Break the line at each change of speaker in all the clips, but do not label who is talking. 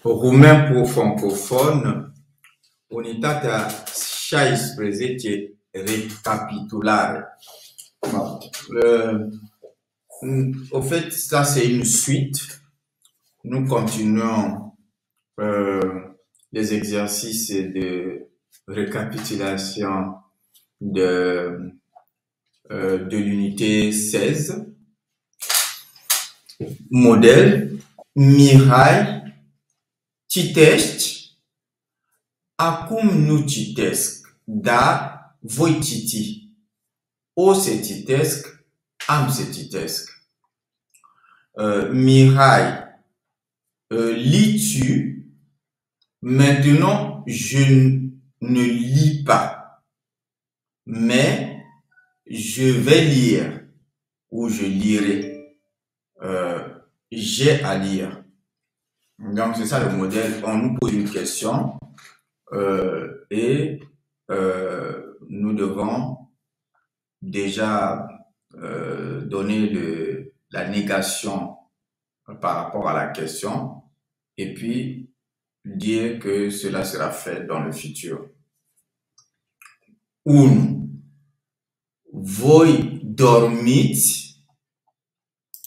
Roumain pour francophone, unitatea 16 récapitulare. Bon. Au fait, ça c'est une suite. Nous continuons les exercices de récapitulation de l'unité 16. Modèle, Mihai, citești, acum nu citesc, dar voi citi. O să citesc, am să citesc. Mihai, lis-tu? Maintenant, je ne lis pas, mais je vais lire ou je lirai. J'ai à lire. Donc, c'est ça le modèle. On nous pose une question et nous devons déjà donner la négation par rapport à la question et puis dire que cela sera fait dans le futur. 1. Voi dormiți.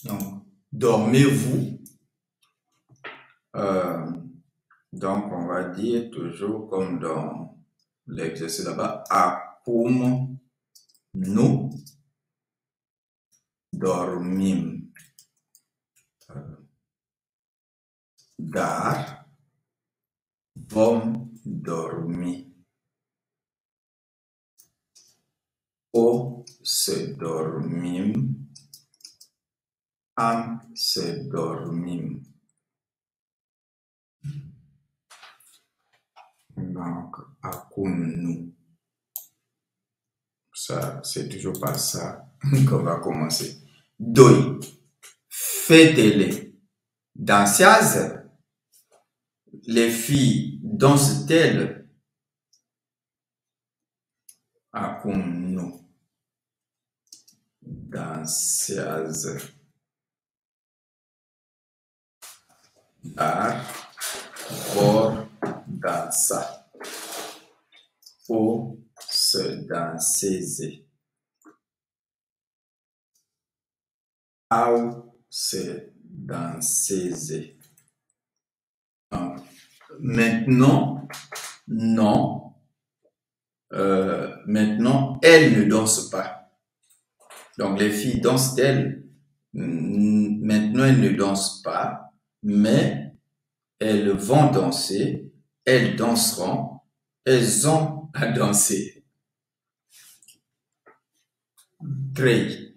Donc, dormez-vous. Donc, on va dire toujours comme dans l'exercice là-bas, acum nu dormim. Dar vom dormi. O să dormim. Am să dormim. Donc, acum nu. Ça, c'est toujours pas ça qu'on va commencer. 2. Fetele dansează. Les filles dansent-elles? Acum nu. Dansează. Dar vor dansa. O să danseze. Au să danseze. Maintenant, non. Maintenant, elles ne dansent pas. Donc, les filles dansent-elles? Maintenant, elles ne dansent pas, mais elles vont danser, elles danseront, elles ont à danser. 3.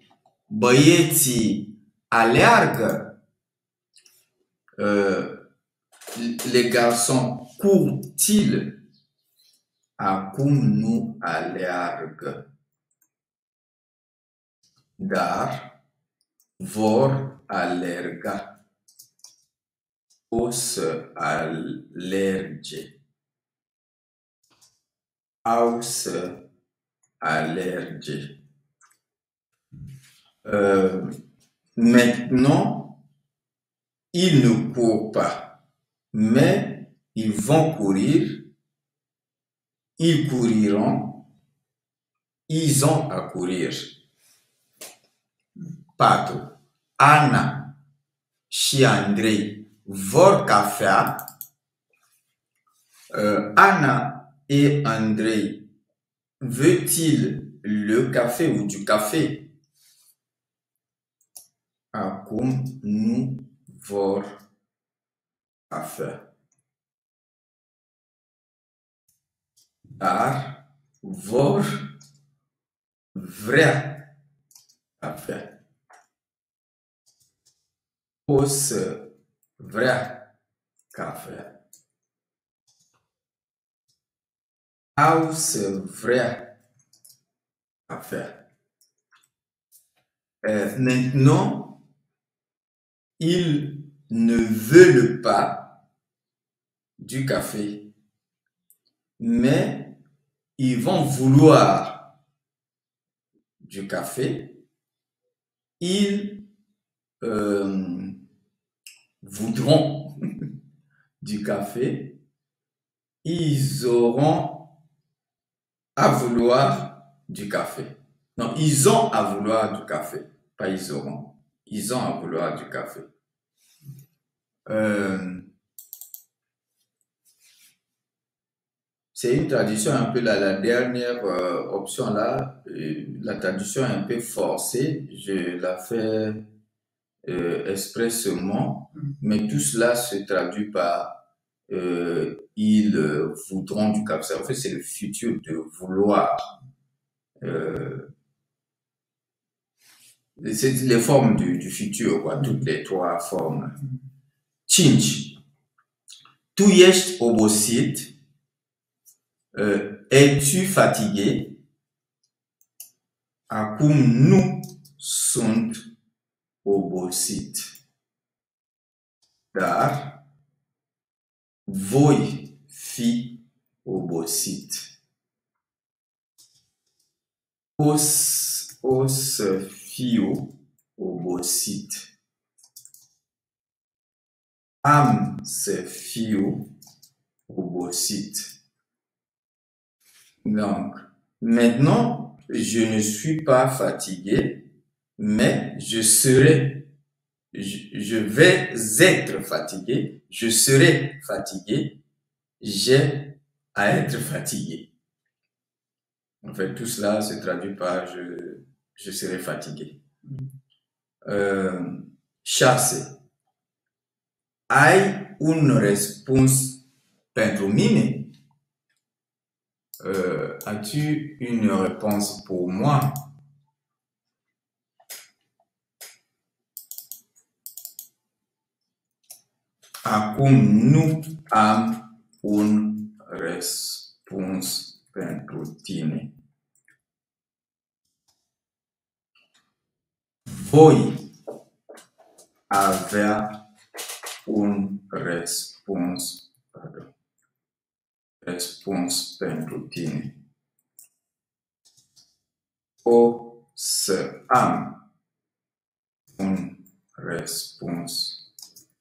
Băieții aleargă. Les garçons courent-ils? Acum nu aleargă. Dar vor alerga. O să alerge. Au să alerge. Maintenant, ils ne courent pas, mais ils vont courir, ils couriront, ils ont à courir. 4. Ana și Andrei vor cafea. Anna et Andrei, veut-il le café ou du café? Acum nu vor cafea. Dar vor vrea cafea. O să vrea cafea. Au să vrea cafea. Maintenant, ils ne veulent pas du café, mais ils vont vouloir du café. Ils voudront du café, ils auront à vouloir du café. Non, ils ont à vouloir du café, pas ils auront. Ils ont à vouloir du café. C'est une traduction un peu la dernière option là. La traduction est un peu forcée. Je la fais expressément, mais tout cela se traduit par ils voudront du café. En fait, c'est le futur de vouloir. C'est les formes du futur, quoi, toutes les trois formes. Cinci. Tu ești obosit? Es-tu fatigué? Acum nu sunt obosit. Dar voi fi obosit. O să fiu obosit. Am să fiu obosit. Donc, maintenant, je ne suis pas fatigué, mais je vais être fatigué, je serai fatigué, j'ai à être fatigué. En fait, tout cela se traduit par je serai fatigué. Șase. Ai un răspuns pentru mine? As-tu une réponse pour moi? Acum nu am un răspuns pentru tine. Voi avea un răspuns pentru tine. O să am un răspuns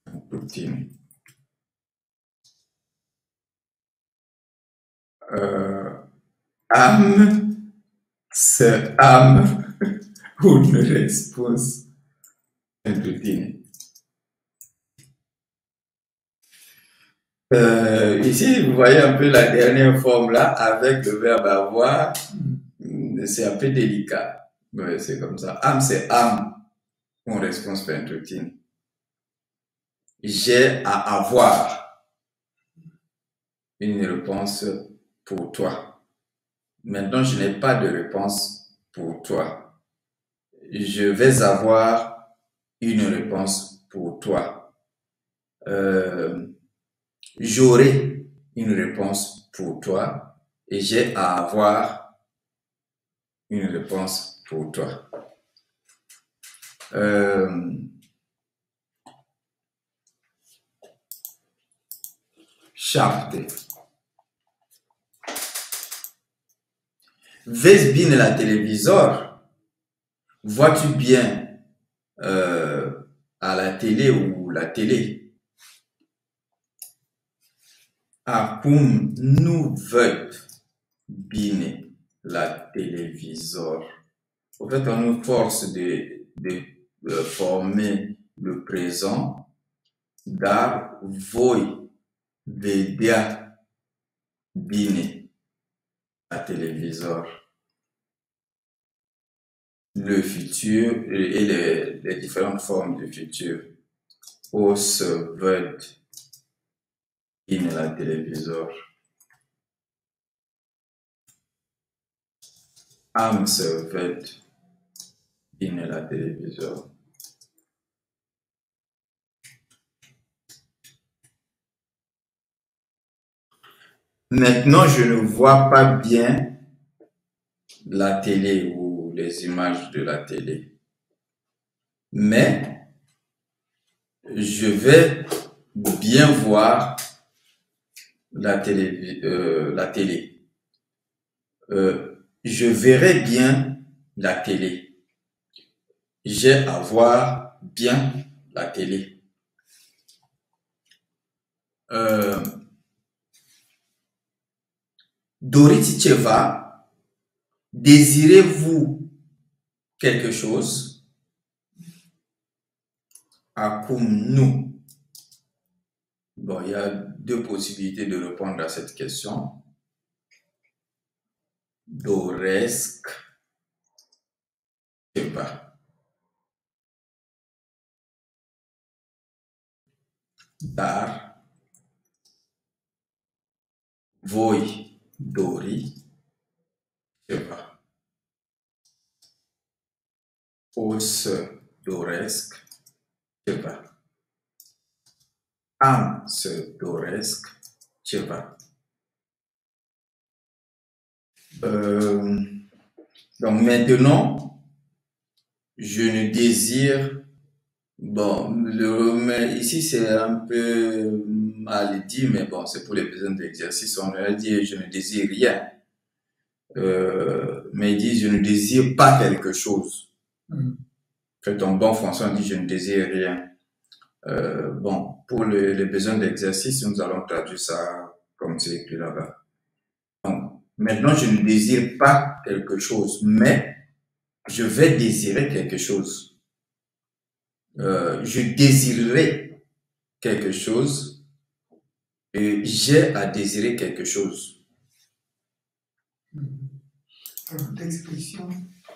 pentru tine. Am să am un răspuns pentru tine. Ici, vous voyez un peu la dernière forme là, avec le verbe avoir. C'est un peu délicat. Ouais, c'est comme ça. Am, c'est am. Mon réponse pentru tine. J'ai à avoir une réponse pour toi. Maintenant, je n'ai pas de réponse pour toi. Je vais avoir une réponse pour toi. J'aurai une réponse pour toi et j'ai à avoir une réponse pour toi. 7. Vezi bine la televizor? Vois-tu bien à la télé ou la télé? Acum nu văd bine la televizor. En fait, on nous force de former le présent, dar voi vedea bine la televizor. Le futur et les différentes formes du futur. O să văd bine la televizor. Am să văd bine la televizor. Maintenant, je ne vois pas bien la télé ou les images de la télé. Mais je vais bien voir la télé. Je verrai bien la télé. J'ai à voir bien la télé. Doriticheva, désirez-vous quelque chose? Akum nous. Bon, il y a deux possibilités de répondre à cette question. Doresc Cheva. Dar voi dori Cheva. Os doresc Cheva. Am se doresc ceva. Donc maintenant, je ne désire. Bon, ici c'est un peu mal dit, mais bon, c'est pour les besoins d'exercice. On va dire je ne désire rien. Mais il dit je ne désire pas quelque chose. Fait en bon français, on dit je ne désire rien. Bon, pour les besoins d'exercice, nous allons traduire ça comme c'est écrit là-bas. Donc, maintenant, je ne désire pas quelque chose, mais je vais désirer quelque chose. Je désirerai quelque chose et j'ai à désirer quelque chose.
L'expression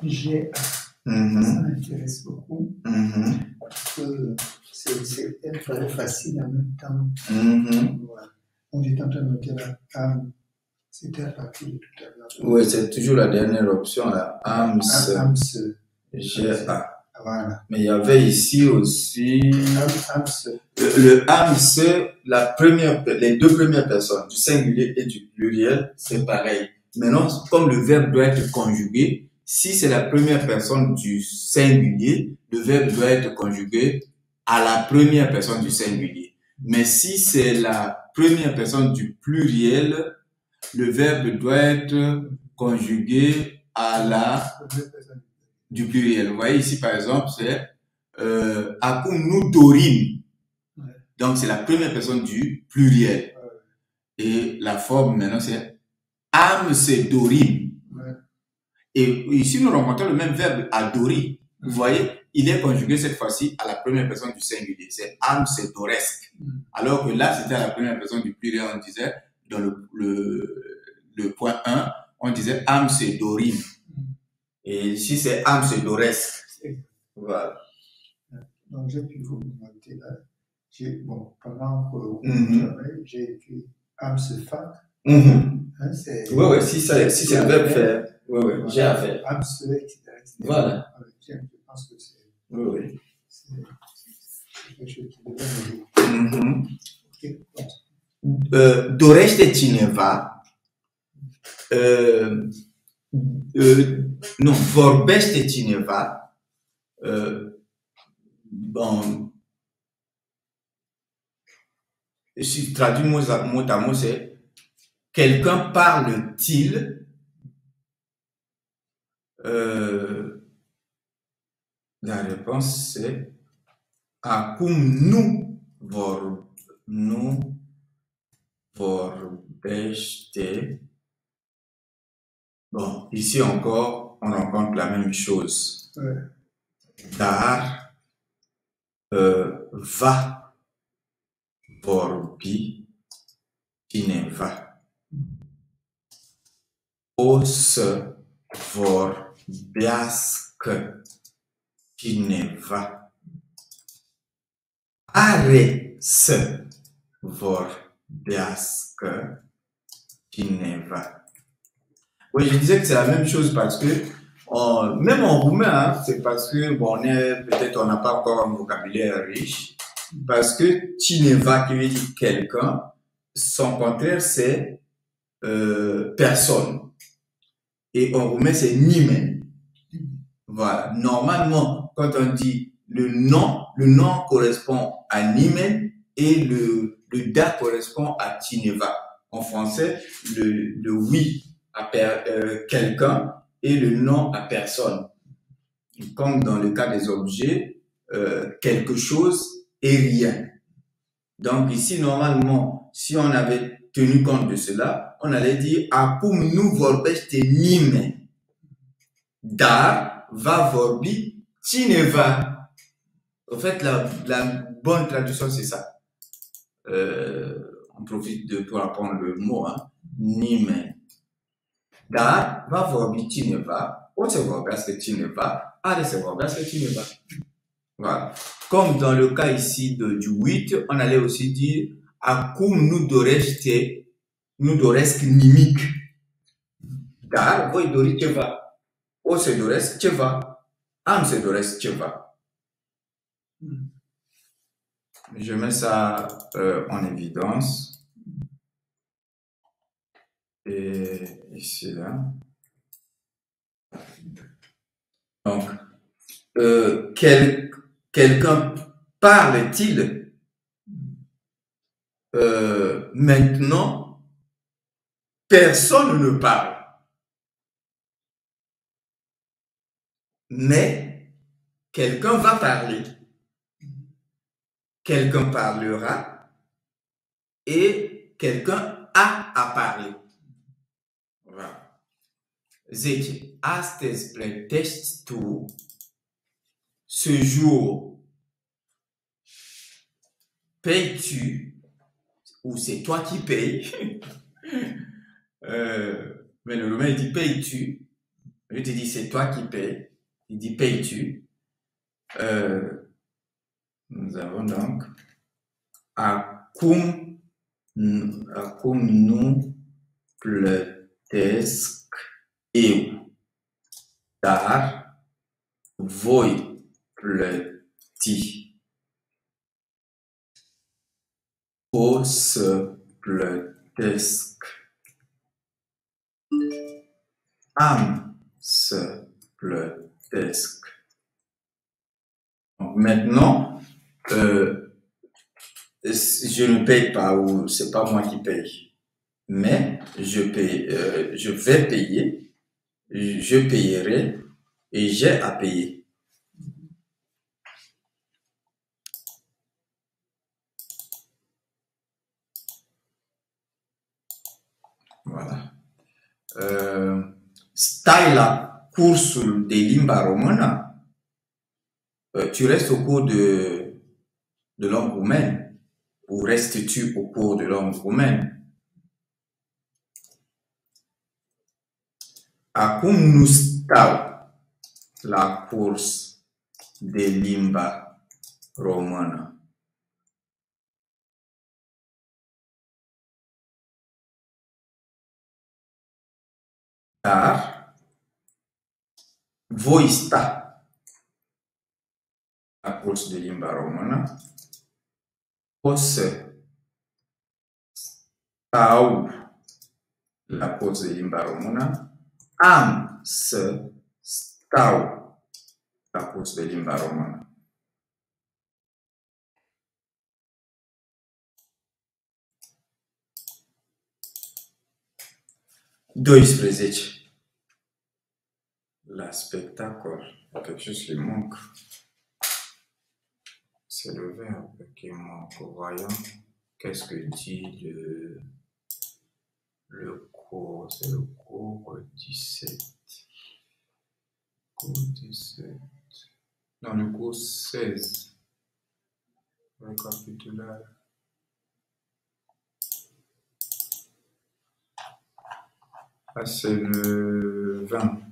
j'ai à, ça m'intéresse beaucoup parce que c'est très facile en même temps. Voilà. On est en train de noter la âme. C'était à partir de tout à l'heure.
Oui, c'est toujours la dernière option, la âme, j'ai à.
Voilà.
Mais il y avait ici aussi le âme, les deux premières personnes, du singulier et du pluriel, c'est pareil. Maintenant, comme le verbe doit être conjugué, si c'est la première personne du singulier, le verbe doit être conjugué à la première personne du singulier. Mais si c'est la première personne du pluriel, le verbe doit être conjugué à la du pluriel. Vous voyez ici, par exemple, c'est Akum nous dorim. Donc, c'est la première personne du pluriel. Et la forme, maintenant, c'est Am se dorim. Et ici, nous rencontrons le même verbe adori. Vous voyez, il est conjugué cette fois-ci à la première personne du singulier. C'est Am se doresk. Alors que là, c'était à la première personne du pluriel. On disait, dans le point 1, on disait Am se dorim. Et ici, c'est âme se doresk. Voilà.
Donc, j'ai pu vous noter là. Bon, pendant que j'ai écrit âme se fac.
Oui, si c'est le verbe faire. Oui, j'ai à faire.
Âme se, etc.
Voilà.
Je pense que c'est.
Oui.
C'est quelque chose qui devrait
m'aider. Dorește cineva. Nu, vorbește cineva, bon, si traduit mot à mot, c'est quelqu'un parle-t-il, la réponse c'est acum nu vorbește. Bon, ici encore, on rencontre la même chose. Dar va vorbi cineva. O să vorbească cineva. Are să vorbească cineva. Oui, je disais que c'est la même chose parce que, même en roumain, hein, c'est parce que, bon, on n'a pas encore un vocabulaire riche, parce que cineva, qui veut dire quelqu'un, son contraire, c'est personne. Et en roumain, c'est nimeni. Voilà. Normalement, quand on dit le nom correspond à nimeni et le da correspond à cineva. En français, le oui à quelqu'un et le non à personne. Comme dans le cas des objets, quelque chose et rien. Donc ici, normalement, si on avait tenu compte de cela, on allait dire acum nu vorbește nimeni, dar va vorbi cineva. En fait, la bonne traduction, c'est ça. On profite pour apprendre le mot, hein. Nimeni. Dar va vorbi cineva, o să vorbească cineva, are să vorbească cineva. Voilà. Comme dans le cas ici du 8, on allait aussi dire acum nu doresc nimic. Dar voi dori ceva. O să doresc ceva. Am să doresc ceva. Je mets ça en évidence. Et ici, là. Donc, quelqu'un parle-t-il maintenant? Personne ne parle. Mais quelqu'un va parler. Quelqu'un parlera et quelqu'un a à parler. Voilà. 10. Astăzi plătești tu. Ce jour, payes-tu? Ou c'est toi qui payes? Mais le romain, il dit payes-tu? Je te dis c'est toi qui payes. Il dit payes-tu? Nous avons donc acum nu plătesc eu, dar voi plăti. O să plătesc. Am să plătesc. Donc maintenant, je ne paye pas, ou c'est pas moi qui paye, mais je vais payer, je payerai et j'ai à payer. Voilà. Stai la cursul de limba română? Tu restes au cours de langue roumaine ou restes-tu au cours de langue roumaine? Acum nu stau la curs de limba română. Dar voi sta la curs de limba română. O să stau la curs de limba română. Am să stau la curs de limba română. La spectacole. Quelque chose qui manque. C'est le verbe qui manque. Voyons. Qu'est-ce que dit le cours? C'est le cours 17. Cours 17. Non, le cours 16. Récapitulaire. Ah, c'est le 20.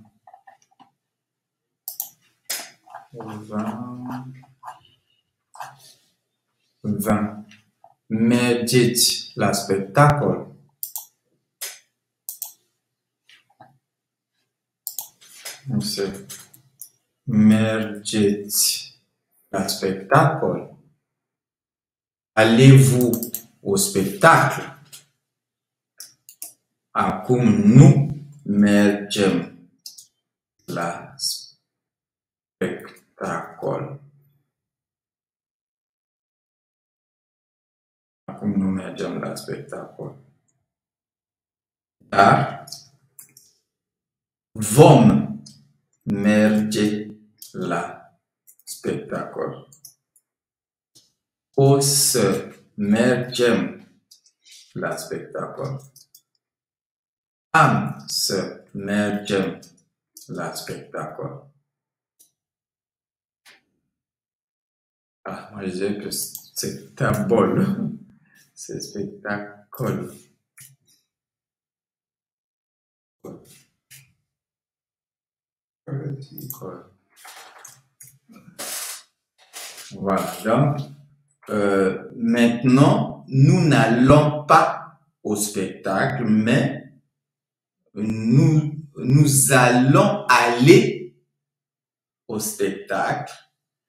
20. Mergeți la spectacol. Mergeți la spectacol. Allez-vous au spectacle? Acum nu mergem la spectacol. Acum nu mergem la spectacol. Dar vom merge la spectacol. O să mergem la spectacol. Am să mergem la spectacol. Ah, moi je dirais que c'est tabol. C'est spectacol. Voilà, donc maintenant, nous n'allons pas au spectacle, mais nous allons aller au spectacle.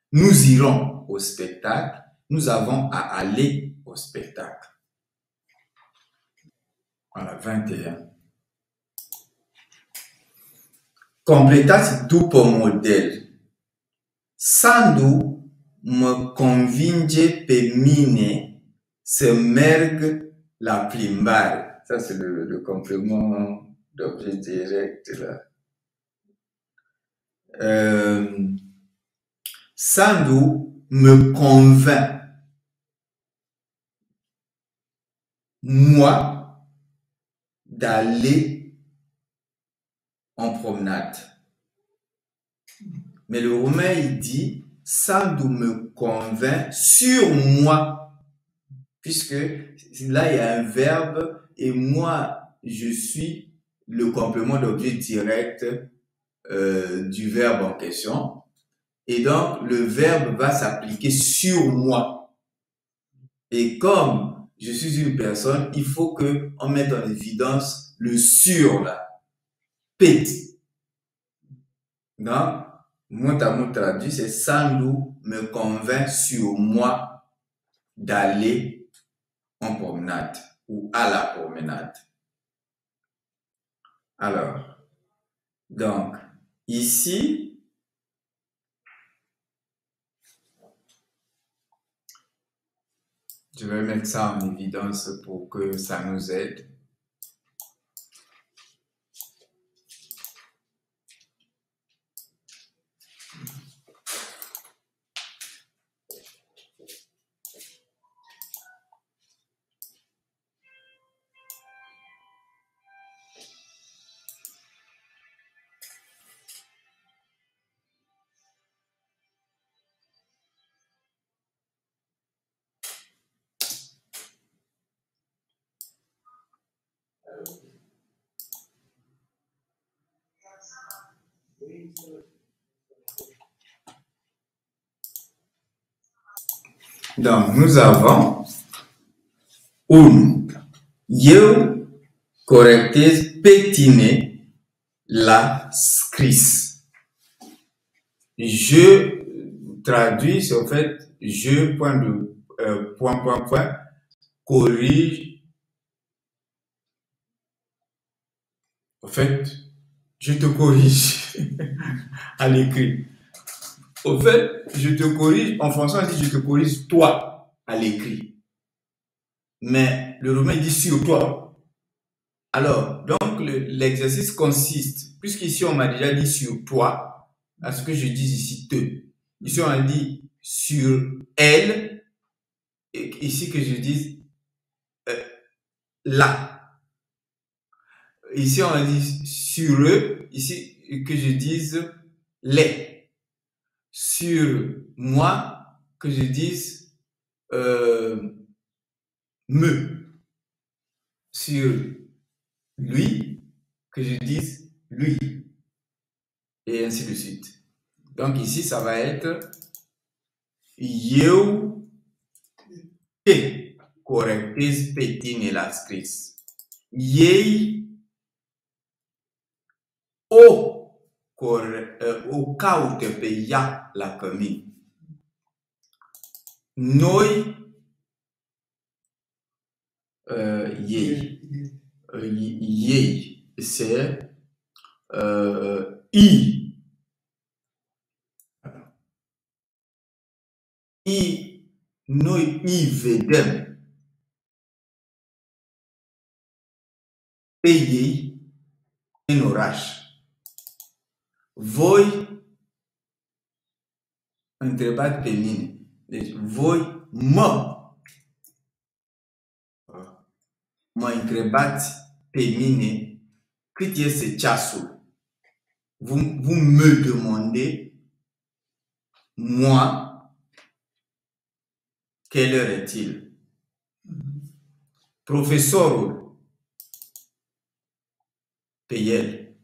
Nous irons au spectacle. Nous avons à aller au spectacle. Voilà, 21. Completați după model. Sandu mă convinge pe mine să merg la plimbare. Ça, c'est le complément d'objet direct là. Sandu me convainc, moi, d'aller en promenade. Mais le Romain, il dit, Sandu me convainc sur moi. Puisque là, il y a un verbe et moi, je suis le complément d'objet direct du verbe en question. Et donc, le verbe va s'appliquer sur moi. Et comme je suis une personne, il faut qu'on mette en évidence le sur là. Pète. Donc, mot à mot traduit, c'est Sandu me convainc sur moi d'aller en promenade ou à la promenade. Alors, donc, ici, je vais mettre ça en évidence pour que ça nous aide. Donc, nous avons eu corectez pétiner la scris. Je traduis, c'est en fait, je, corrige. En fait, je te corrige à l'écrit. Au fait, je te corrige, en français on dit je te corrige toi à l'écrit. Mais le romain dit sur toi. Alors, donc l'exercice consiste, puisqu'ici on m'a déjà dit sur toi, à ce que je dis ici te. Ici on a dit sur elle, et ici que je dise là. Ici on a dit sur eux, ici que je dise les. Sur moi, que je dise me. Sur lui, que je dise lui. Et ainsi de suite. Donc ici, ça va être eu te corectez pe tine la scris. Ei o caută pe ea la cămin. Noi ei. Ei, c'est noi îi vedem pe ei în oraș. Voi întrebați pe mine. Deci voi mă Moinkrebat Pémine, Kritié c'est Tchassou. Vous me demandez, moi, quelle heure est-il? Professeur, Payel,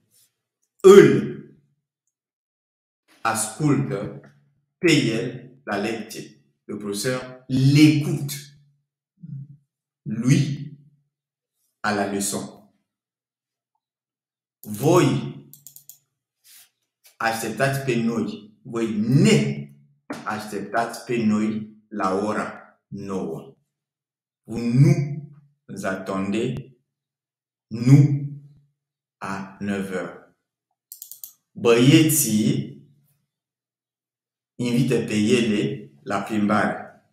eux, asculte, Payel, la lecture. Le professeur l'écoute. Lui, à la leçon. Voi, acceptați pe noi. Voi ne acceptați pe noi la ora 9. Vous nous attendez, nous, à 9 heures. Băieții invită pe ele la plimbare.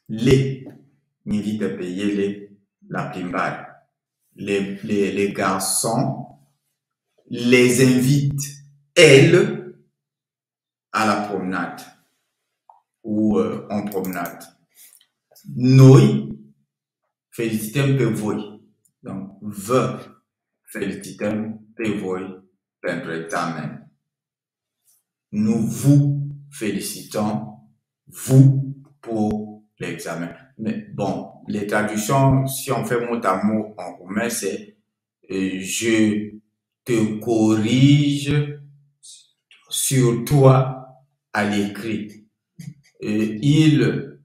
Le invită pe ele la plimbare. Les garçons les invitent, elles, à la promenade ou en promenade. Noi felicităm pe voi. Donc, vă felicităm pe voi pentru examen. Nous vous félicitons, vous, pour l'examen. Mais bon, les traductions, si on fait mot à mot en roumain, c'est je te corrige sur toi à l'écrit. Il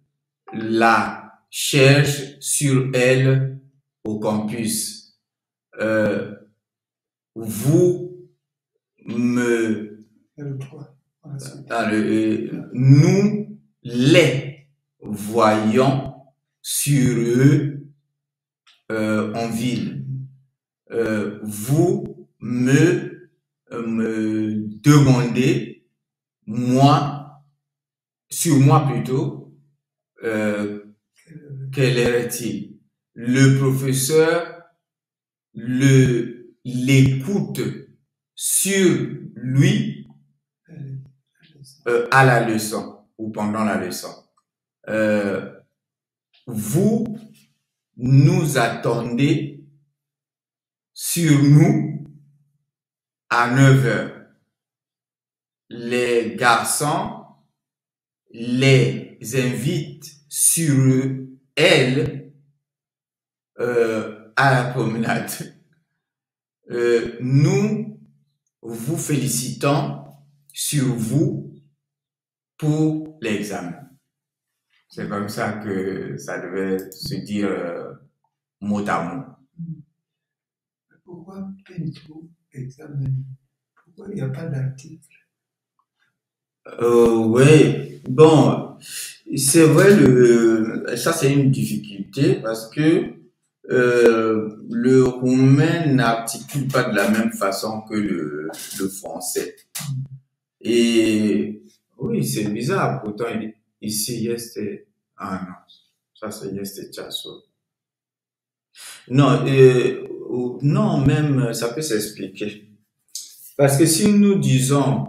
la cherche sur elle au campus. Vous me... nous les voyons sur eux en ville. Vous me demandez, moi, sur moi plutôt, quelle heure est-il? Le professeur l'écoute sur lui à la leçon ou pendant la leçon. Vous nous attendez sur nous à 9 heures. Les garçons les invitent sur elles à la promenade. Nous vous félicitons sur vous pour l'examen. C'est comme ça que ça devait se dire mot à mot.
Pourquoi pentru examen? Pourquoi il n'y a pas d'article?
Oui, bon, c'est vrai, ça c'est une difficulté parce que le roumain n'articule pas de la même façon que le français. Et oui, c'est bizarre, pourtant ici, este, ah non, ça c'est este Tchassou. Non, non, même ça peut s'expliquer. Parce que si nous disons,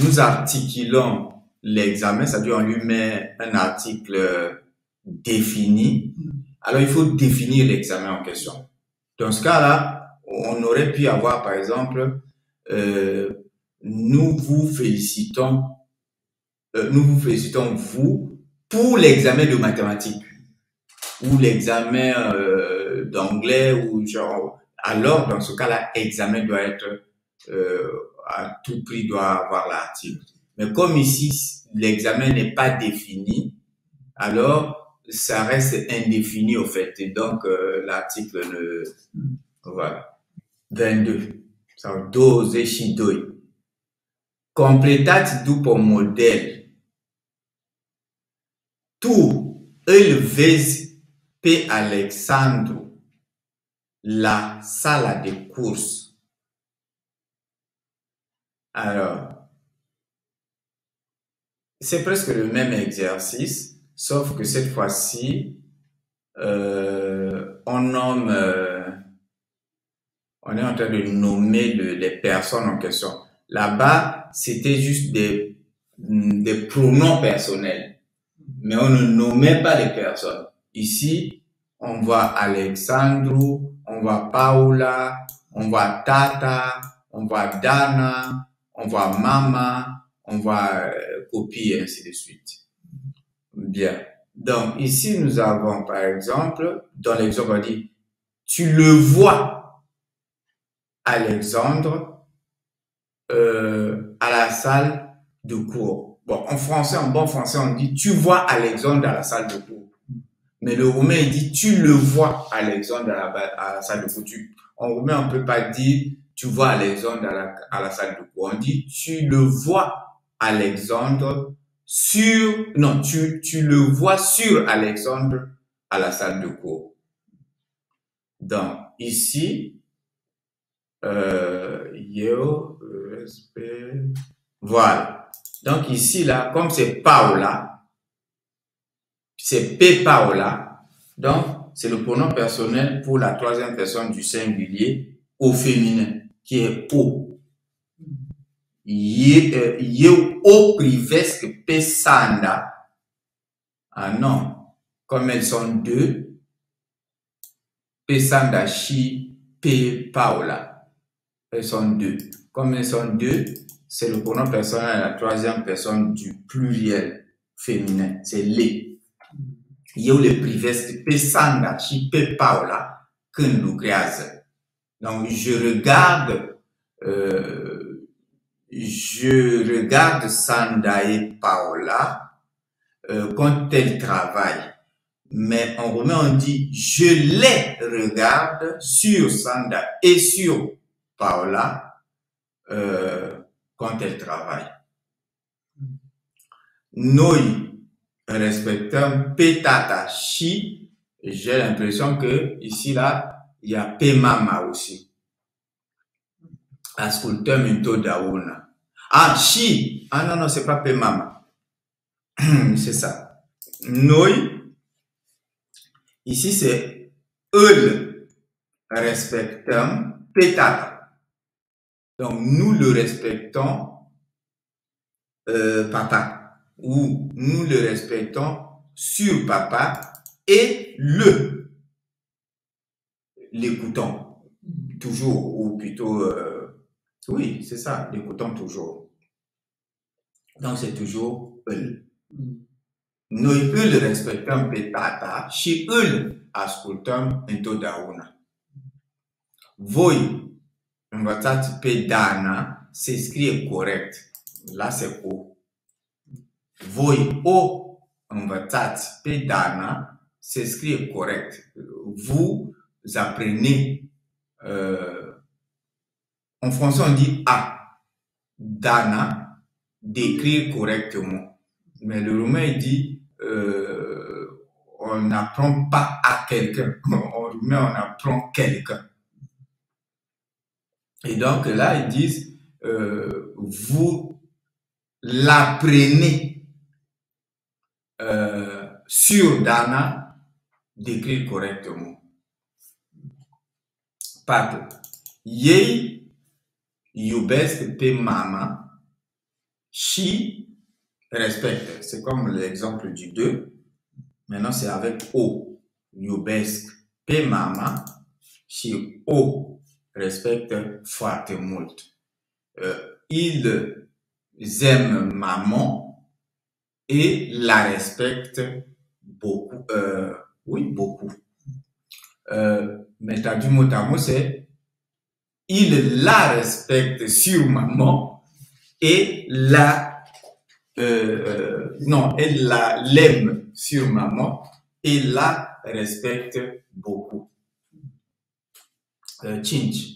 nous articulons l'examen, c'est-à-dire on lui met un article défini, alors il faut définir l'examen en question. Dans ce cas-là, on aurait pu avoir par exemple, nous vous félicitons vous pour l'examen de mathématiques ou l'examen d'anglais ou genre. Alors dans ce cas-là, l'examen doit être à tout prix doit avoir l'article. Mais comme ici l'examen n'est pas défini, alors ça reste indéfini au fait et donc l'article ne voilà. 22. Ça 12 și 2. Completați după model. Tu îl vezi pe Alexandru la sala de course. Alors, c'est presque le même exercice, sauf que cette fois-ci, on nomme, on est en train de nommer les personnes en question. Là-bas, c'était juste des pronoms personnels, mais on ne nommait pas les personnes. Ici, on voit Alexandru, on voit Paula, on voit Tata, on voit Dana, on voit Mama, on voit Copie et ainsi de suite. Bien. Donc, ici, nous avons, par exemple, dans l'exemple, on dit, tu le vois, Alexandre, à la salle de cours. Bon, en français, en bon français, on dit, tu vois Alexandre à la salle de cours. Mais le roumain, il dit, tu le vois, Alexandre, à la salle de cours. En roumain, on peut pas dire, tu vois Alexandre à la salle de cours. On dit, tu le vois, Alexandre, non, tu le vois sur Alexandre à la salle de cours. Donc, ici, voilà. Donc, ici, là, comme c'est Paola, c'est P Paola, donc, c'est le pronom personnel pour la troisième personne du singulier au féminin, qui est O. Eu o privesc pe Sanda. Ah non, comme elles sont deux, pe Sanda și pe Paola. Elles sont deux. Comme elles sont deux, c'est le pronom personnel à la troisième personne du pluriel féminin. C'est les. Eu le privesc pe Sanda și pe Paola când lucrează. Donc, je regarde Sanda et Paola quand elles travaillent. Mais en roumain, on dit je les regarde sur Sanda et sur Paola quand elles travaillent. Noi respectăm pe tata și, j'ai l'impression que ici là, il y a pe mama aussi. Ascultăm întotdeauna. Ah, și. Ah, non, c'est pas pe mama. C'est ça. Noi, ici, c'est îl respectăm pe tata. Donc, nous le respectons, papa. Ou nous le respectons sur papa et l'écoutons. Toujours, ou plutôt... oui, c'est ça, l'écoutons toujours. Donc, c'est toujours îl. Noi îl respectăm pe tata și îl ascultăm întotdeauna. Voi învățați pe Dana, se scrie corect. Là, c'est O. Voi o învățați pe Dana, se scrie corect. Vous apprenez en français, on dit A. Dana, d'écrire correctement. Mais le roumain, il dit, on n'apprend pas à quelqu'un. En roumain, on apprend quelqu'un. Et donc là, ils disent, vous l'apprenez sur Dana d'écrire correctement. Patru. Ei iubesc pe mama și respecte. C'est comme l'exemple du 2. Maintenant, c'est avec O. Iubesc pe mama și O respecte foarte mult. Ils aiment maman et la respectent beaucoup. Oui, beaucoup. Mais traduit mot à mot, c'est il la respecte sur maman et elle l'aime sur maman et la respecte beaucoup. Cinci.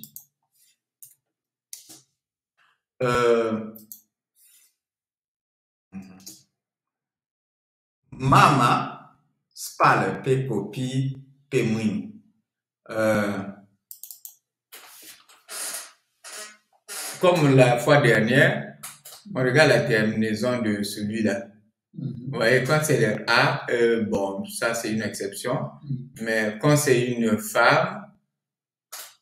Mama spală pe copii pe mâini. Comme la fois dernière, on regarde la terminaison de celui-là. Vous voyez, quand c'est le A, bon, ça c'est une exception. Mais quand c'est une femme,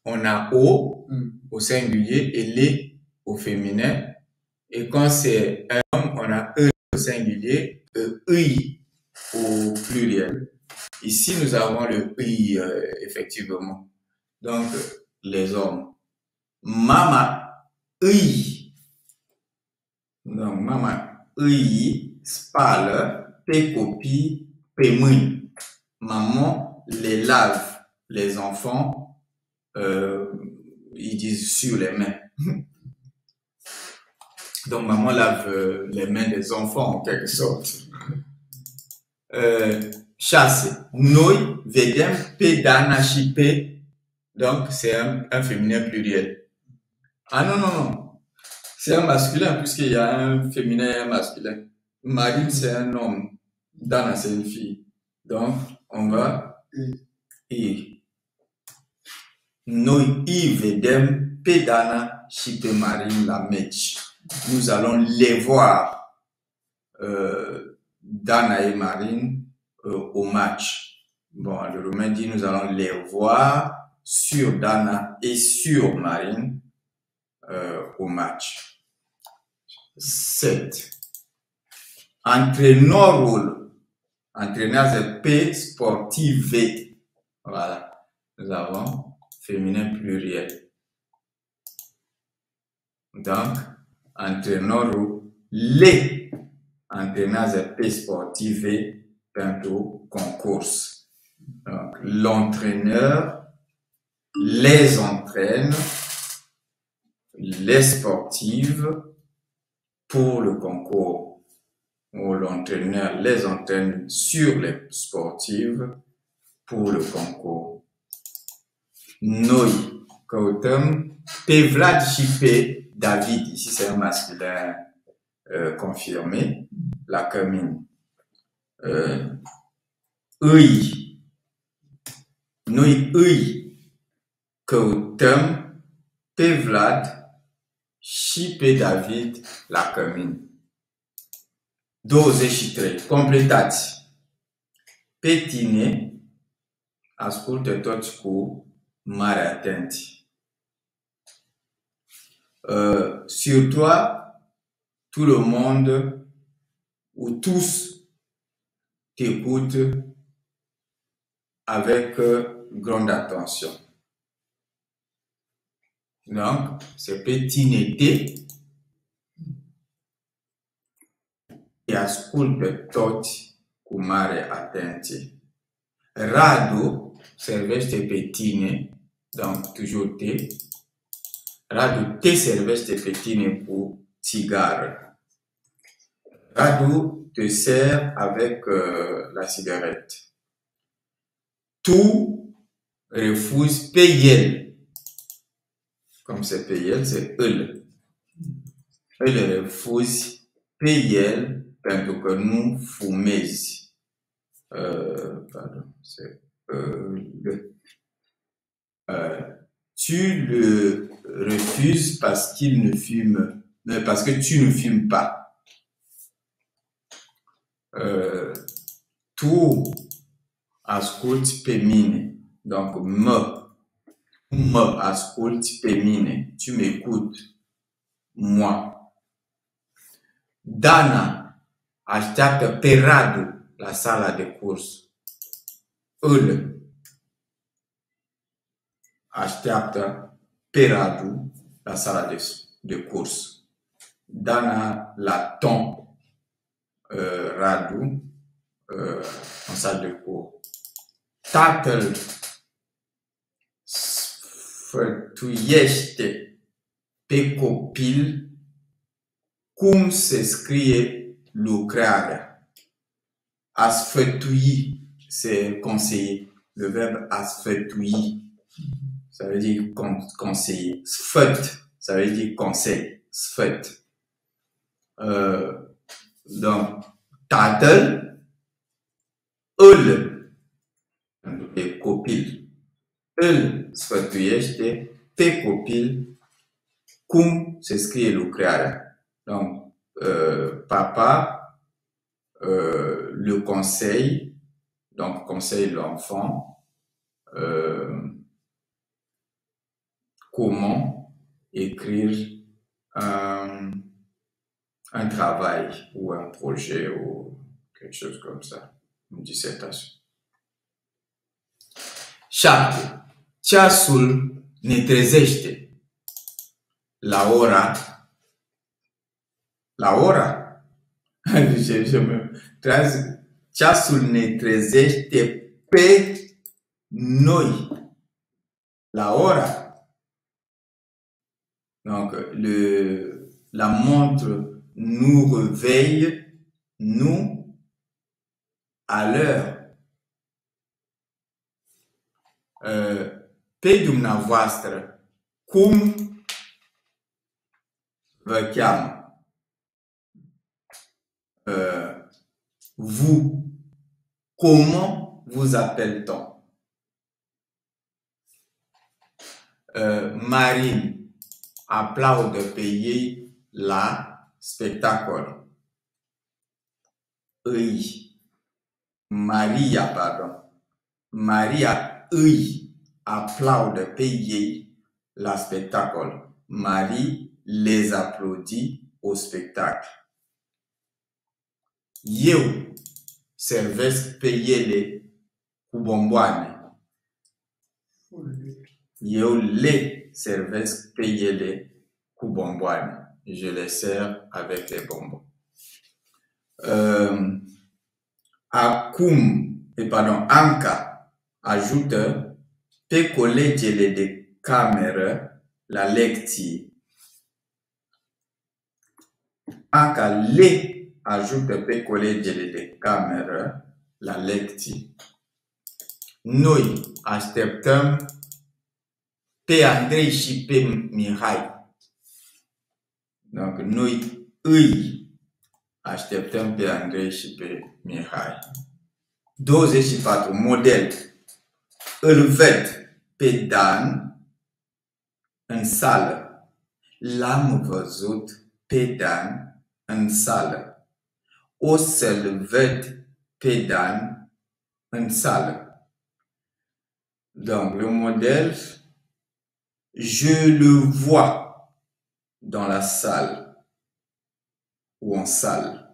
on a O au singulier et les au féminin. Et quand c'est un homme, on a E au singulier, EI au pluriel. Ici, nous avons le I, effectivement. Donc, les hommes. Mama I. Donc, mama I, spale, pe copie, pe mouille. Maman les lave. Les enfants, ils disent sur les mains. Donc, maman lave les mains des enfants, en quelque sorte. Chasse. Noi, vedem, pe dana, chipe. Donc, c'est un féminin pluriel. Ah non, non, non. C'est un masculin, puisqu'il y a un féminin et un masculin. Marine, c'est un homme. Dana, c'est une fille. Donc, on va I. Noi, I, vedem, pe dana, chipe marine, la match. Nous allons les voir, Dana et Marine, au match. Bon, le Romain dit nous allons les voir sur Dana et sur Marine au match. 7. Entraîneur rôle. Entraîneur, c'est P sportive. Voilà. Nous avons féminin pluriel. Donc, entraîneur rôle. Les entraîneurs, c'est P sportive. Bientôt concours. Donc, l'entraîneur les entraîne, les sportives pour le concours. Ou l'entraîneur les entraîne sur les sportives pour le concours. Noi, Kautem, Pevlad Chipé, David, ici c'est un masculin confirmé, la commune. Ui, noi ui, Kautem, Pevlad, Chipé David, la commune. 12 completati. Petine, asculte toți cu mare atenție. Sur toi, tout le monde ou tous t'écoutent avec grande attention. Donc, c'est petinete et asculte toți cu mare atenție. Radu servește pe tine, donc toujours te. Radu te servește pe tine cu țigară. Radu te sert avec la cigarette. Tu refuses pe el. Comme c'est pe el, c'est îl. Îl refuzi pe el pentru că nu fumezi. Pardon, c'est tu le refuses parce qu'il ne fume, parce que tu ne fumes pas. Tu asculti pe mine, donc me asculti pe mine, tu m'écoutes, moi. Dana așteaptă pe Radu la sala de curs. Îl așteaptă pe Radu la sala de curs. Dana l'attend Radu en salle de cours. Tatăl sfătuiește pe copil cum se scrie lucrarea. A sfătui, c'est conseiller. Le verbe a sfătui, ça veut dire conseiller. Sfăt, ça veut dire conseil. Sfăt. Donc, tatăl, îl, pe copil. Îl sfătuiește pe copil cum se scrie lucrarea. Donc, papa le conseille, donc conseille l'enfant comment écrire un travail ou un projet ou quelque chose comme ça, une dissertation. 7. Ceasul ne trezește. La ora. La ora? Ceasul ne trezește pe noi. La ora. Donc, la montre nous réveille, nous, à l'heure. Pe dumneavoastră, cum vă cheamă? Vous, comment vous appelle-t-on? Marine aplaudă pe ei la spectacol. Maria îi aplaudă pe ei la spectacol. Marie les applaudit au spectacle. Eu servesc pe ele cu bomboane. Eu le servesc pe ele cu bomboane. Je les sers avec les bonbons. Anca ajută pe colegele de cameră la lecții. Anca le ajută pe colegele de cameră la lecții. Noi așteptăm pe Andrei și pe Mihai. Donc, noi îi așteptăm pe Andrei și pe Mihai. 24. Model. Îl ved pe Dan în sală. L-am văzut pe Dan în sală. O să-l ved pe Dan în sală. Donc, le modèle, je le vois dans la salle ou en salle.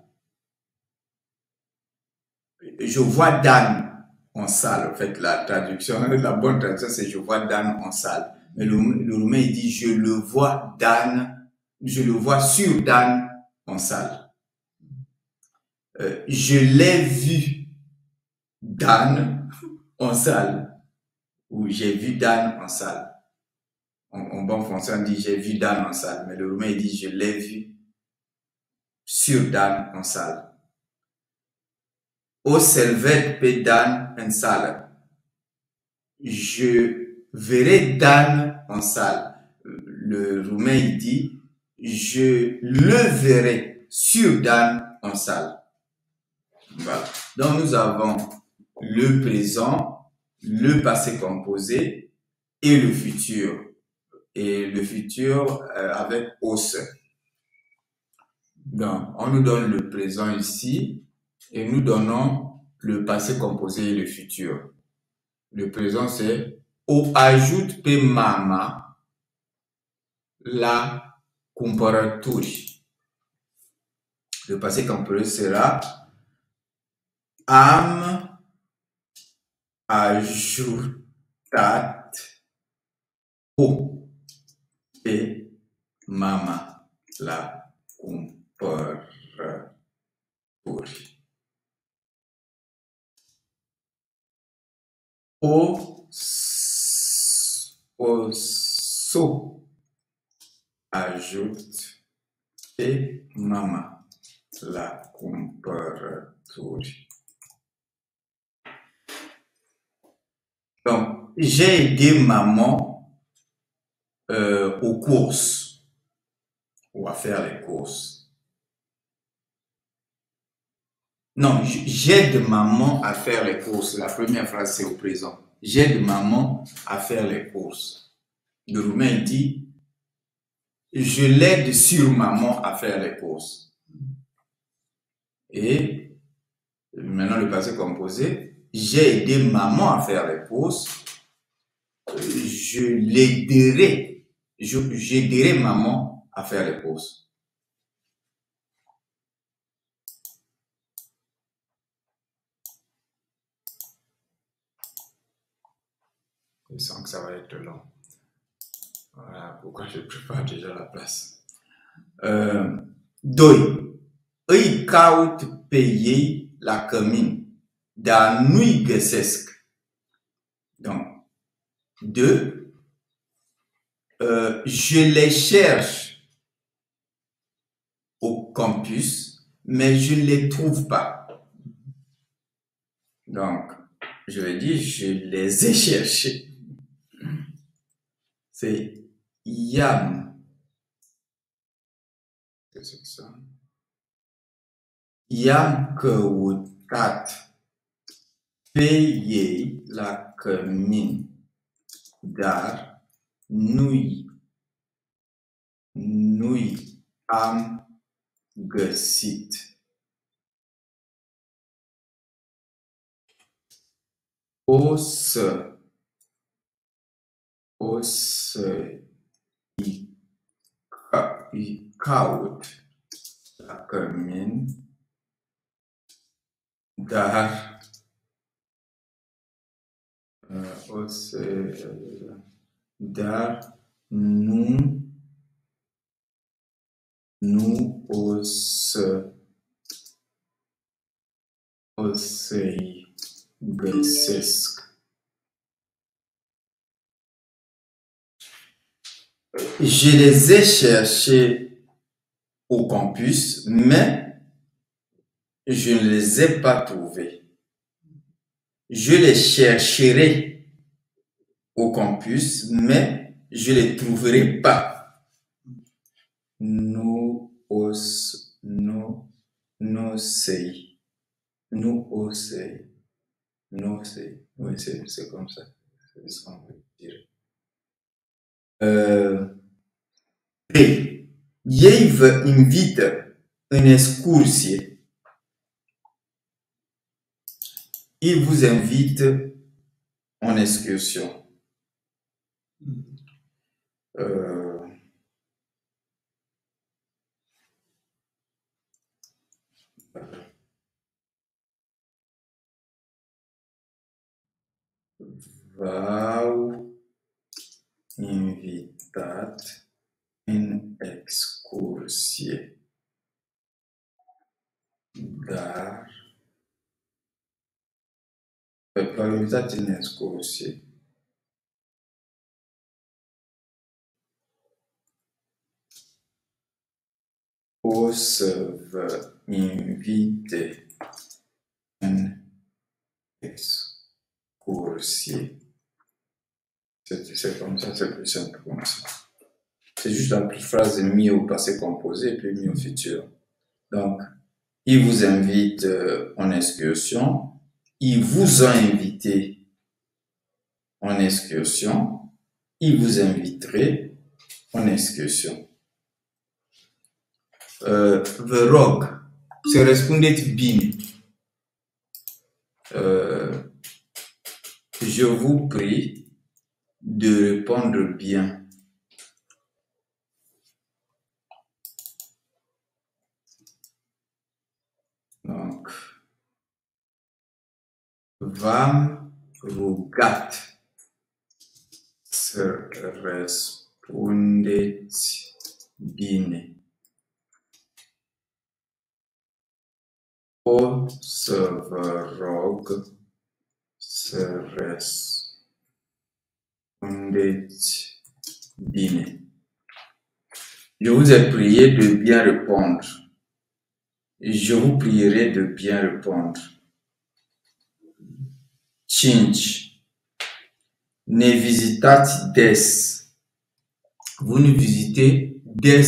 Je vois Dan en salle. En fait, la bonne traduction, c'est je vois Dan en salle. Mais le roumain, il dit je le vois sur Dan en salle. Je l'ai vu Dan en salle. Ou j'ai vu Dan en salle. En bon français, on dit j'ai vu Dan en salle. Mais le roumain, il dit je l'ai vu sur Dan en salle. O să-l ved pe Dan în sală. Je verrai Dan en salle. Le roumain, il dit je le verrai sur Dan en salle. Voilà. Donc, nous avons le présent, le passé composé et le futur. Et le futur avec os. Donc, on nous donne le présent ici et nous donnons le passé composé et le futur. Le présent, c'est o ajoute pe mama la cumpărături. Le passé composé sera am ajutat o pe mama la cumpărături. O să ajut pe mama la cumpărături. Donc, j'ai aidé maman aux courses ou à faire les courses. Non, j'aide maman à faire les courses. La première phrase, c'est au présent. J'aide maman à faire les courses. Le roumain dit, je l'aide sur maman à faire les courses. Et maintenant, le passé composé, j'ai aidé maman à faire les courses. Je l'aiderai. J'aiderai maman à faire les courses. Je sens que ça va être long. Voilà pourquoi je prépare déjà la place. Doi, îi caut pe ei la cămin, dar nu-i găsesc. Donc, deux, je les cherche au campus, mais je ne les trouve pas. Donc, je vais dire, je les ai cherchés. C'est Yam. Qu'est-ce que c'est ça? Yam căutat pe ei la cămin, dar nu-i am găsit. O să îi caut la cămin, dar nu o să-i găsesc. Je les ai cherchés au campus, mais je ne les ai pas trouvés. Je les chercherai au campus, mais je ne les trouverai pas. Oui, c'est comme ça. C'est ce qu'on veut dire. Ei vă invită în excursie. Il vous invite en excursion. V-au invitat în excursie, dar v-au invitat în excursie. O să vă invite în excursie. C'est comme ça, c'est plus simple comme ça. C'est juste la phrase mis au passé composé puis mis au futur. Donc, il vous invite en excursion. Il vous a invité en excursion. Il vous inviterait en excursion. Vă rog să răspundeți bine. Je vous prie de répondre bien. Donc, v-am rugat să răspundeți bine. O să vă rog să răspundeți bine. Je vous ai prié de bien répondre. Je vous prierai de bien répondre. 5. Ne visitați des. Vous nous visitez des.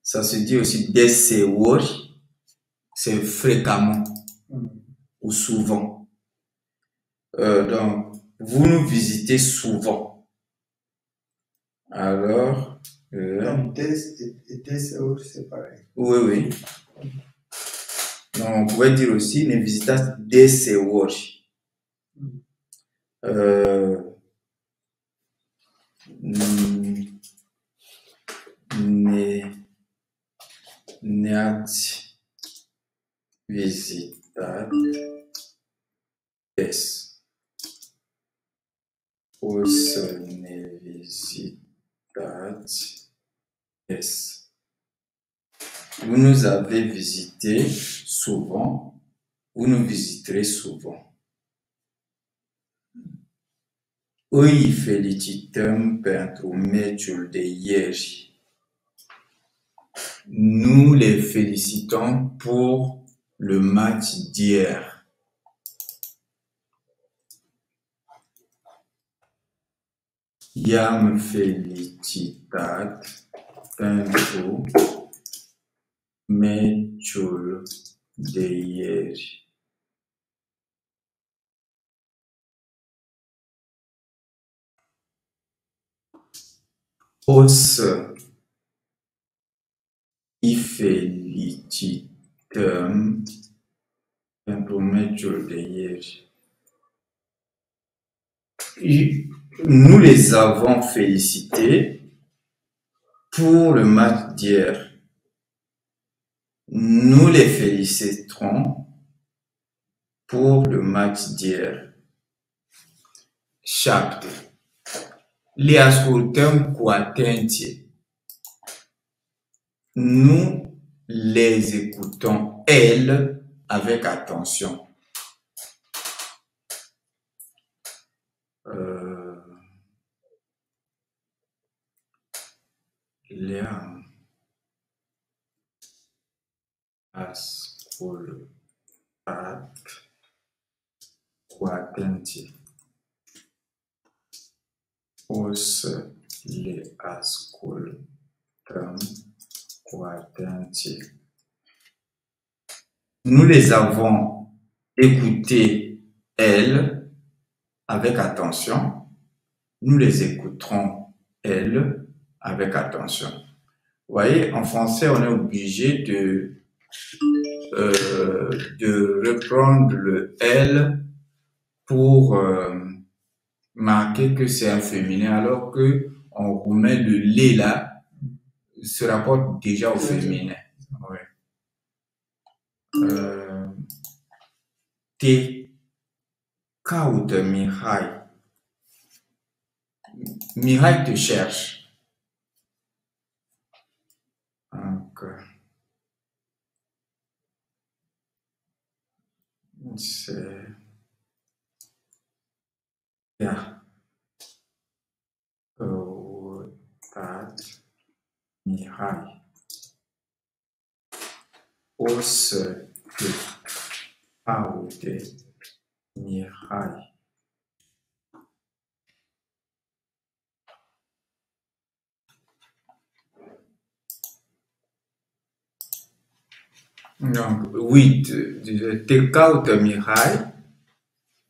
Ça se dit aussi deseori. C'est fréquemment ou souvent. Donc, vous nous visitez souvent. Alors...
Donc, des et deseori, c'est pareil.
Oui, oui. Donc, on pourrait dire aussi ne visitați deseori. Ne-ați vizitat des. Os ne visitați des. Vous nous avez visité souvent, vous nous visiterez souvent. Îi felicităm pentru meciul de ieri. Nous les félicitons pour le match d'hier. I-am felicitat pentru meciul de ieri. O să îi felicităm pentru meciul de ieri. Nous les avons félicités pour le match d'hier. Nous les féliciterons pour le match d'hier. 7. Le ascultăm cu atenție. Nous les écoutons, elles, avec attention. Le-am ascultat cu atenție. O să le ascultăm cu atenție. Nous les avons écoutés, elles, avec attention. Nous les écouterons, elles, avec attention. Vous voyez, en français, on est obligé de reprendre le elle pour marquer que c'est un féminin, alors que on remet le lait là, se rapporte déjà au féminin. Ouais. Te caută Mihai. Mihai te cherche. C'est yeah. Mihai. O să te caute Mihai. Donc, oui, te caută Mihai.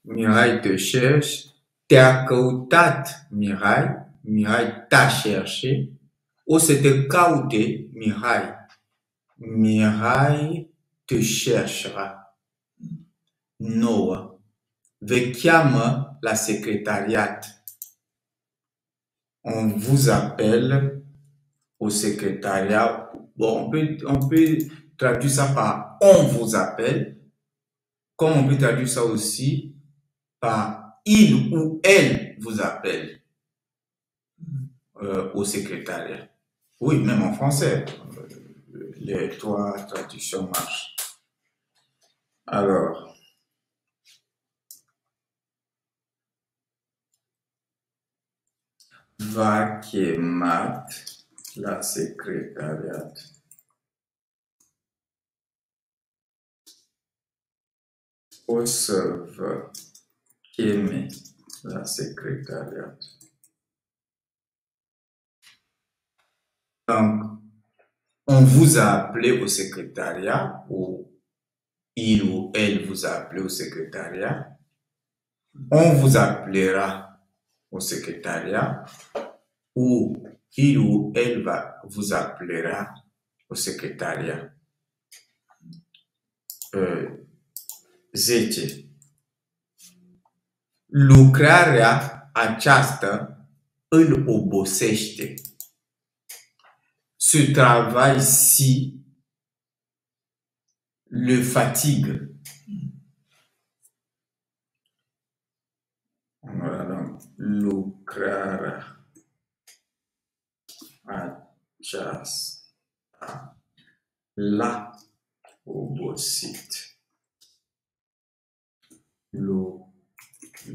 Mihai te cherche. Te-a căutat Mihai. Mihai t'a cherché. O să te caute Mihai. Mihai te cherchera. 9. Vă cheamă la secrétariat. On vous appelle au secrétariat. Bon, on peut traduire ça par on vous appelle, comme on peut traduire ça aussi par il ou elle vous appelle au secrétariat. Oui, même en français, les trois traductions marchent. Alors, va chemat la secrétariat. O să vă cheme la secrétariat. Donc, on vous a appelé au secrétariat, ou il ou elle vous a appelé au secrétariat. On vous appellera au secrétariat, ou il ou elle vous appellera au secrétariat. 10. Lucrarea aceasta îl obosește. Ce travail-ci le fatigue. Voilà, donc, lucrarea aceasta l-a obosit.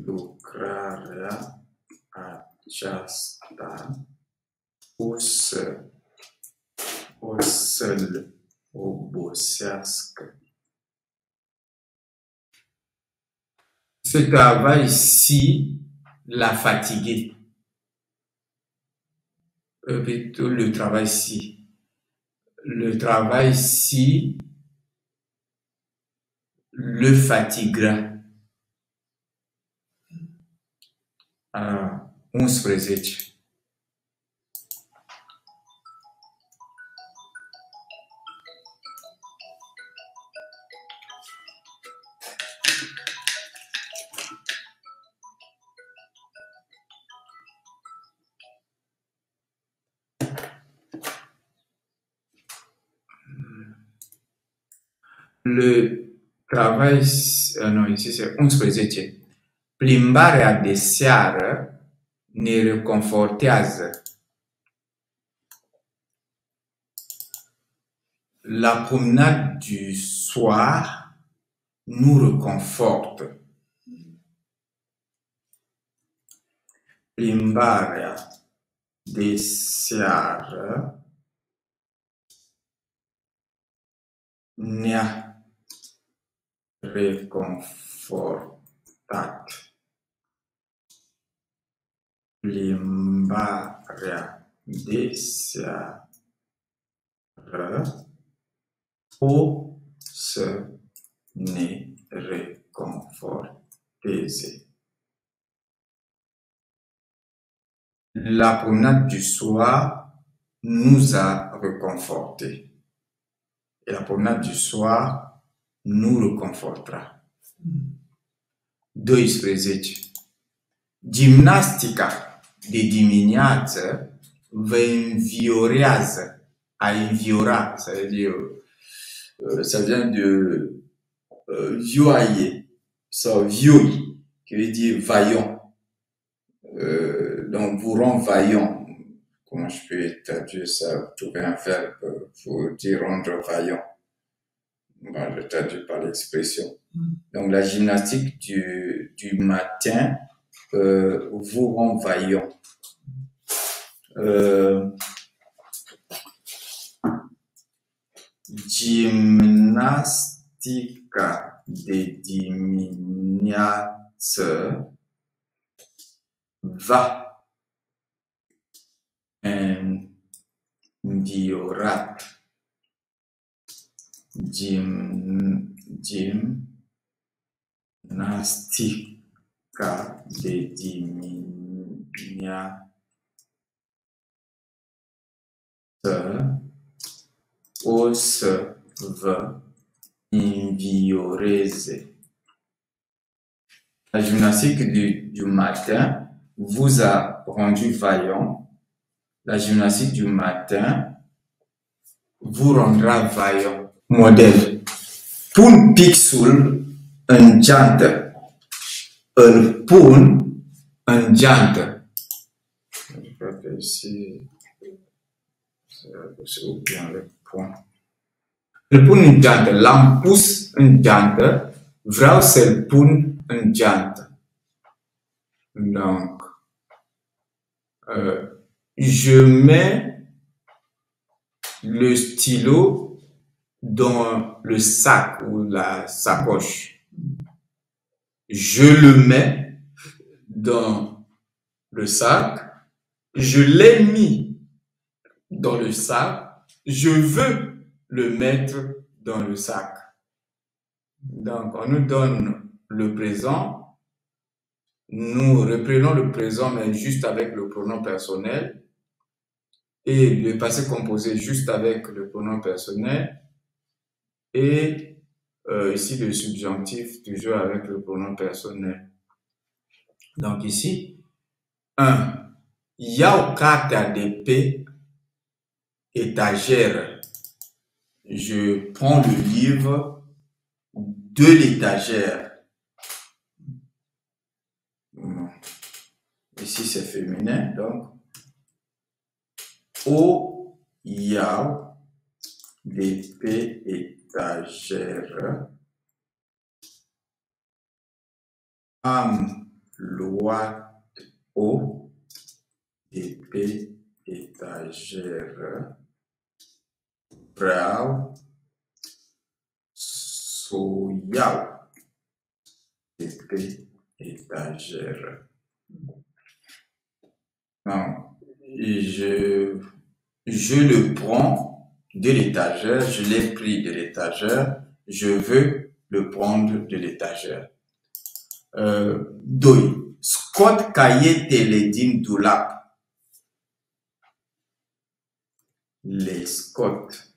Lucrarea aceasta o să-l obosească. Ce travail-ci l'a fatigué. Plutôt le travail-ci. Le travail-ci le fatiguera. 11. Le travail, non, ici c'est 11. Plimbarea de seară ne reconfortează. La promenade du soir nous reconforte. Plimbarea de seară ne-a reconfortat. Plimbarea de seară o să ne reconforteze. La promenade du soir nous a réconfortés. Et la promenade du soir nous reconfortera. 12. Gimnastica de dimineață vă înviorează. A înviora, ça veut dire, ça vient de vioyer, ça vioi, qui veut dire vaillant. Donc vous rend vaillant. Comment je peux traduire ça? Trouver un verbe pour dire rendre vaillant. Bon, je traduis par l'expression. Donc la gymnastique du matin vous rend vaillant. Gimnastica de dimineață va înviorat. Gimnastica de dimineață o să vă învioreze. La gymnastique du matin vous a rendu vaillant. La gymnastique du matin vous rendra vaillant. Model. Pun pixul în geantă. Îl pun în geantă. Je crois que ici, c'est bien le point. Îl pun în geantă. L-am pus în geantă. Vreau să-l pun în geantă. Donc, je mets le stylo dans le sac ou la sacoche. Je le mets dans le sac. Je l'ai mis dans le sac. Je veux le mettre dans le sac. Donc, on nous donne le présent. Nous reprenons le présent, mais juste avec le pronom personnel. Et le passé composé juste avec le pronom personnel. Et ici, le subjonctif, toujours avec le pronom personnel. Donc ici, 1. Iau cartea de pe étagère. Je prends le livre de l'étagère. ici c'est féminin, donc O Yao d'épée étagère Am Loat O d'épée étagère Brau Soyao d'épée étagère. Non, je le prends de l'étagère, je l'ai pris de l'étagère, je veux le prendre de l'étagère. Doi, Scott Kaye Teledin Doulap. Les Scott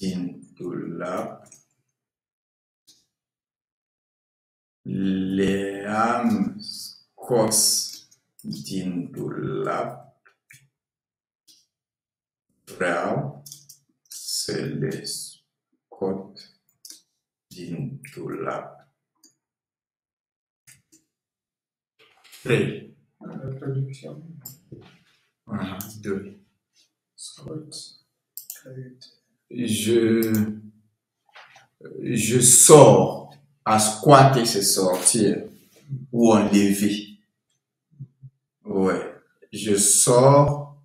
Din Doulap. Les âmes Scott Din Doulap. Brau, c'est les Scott Din Doulap. Très.
La traduction.
Deux.
Scott.
Je sors. À squatter, c'est sortir. Ou enlever. Ouais. Je sors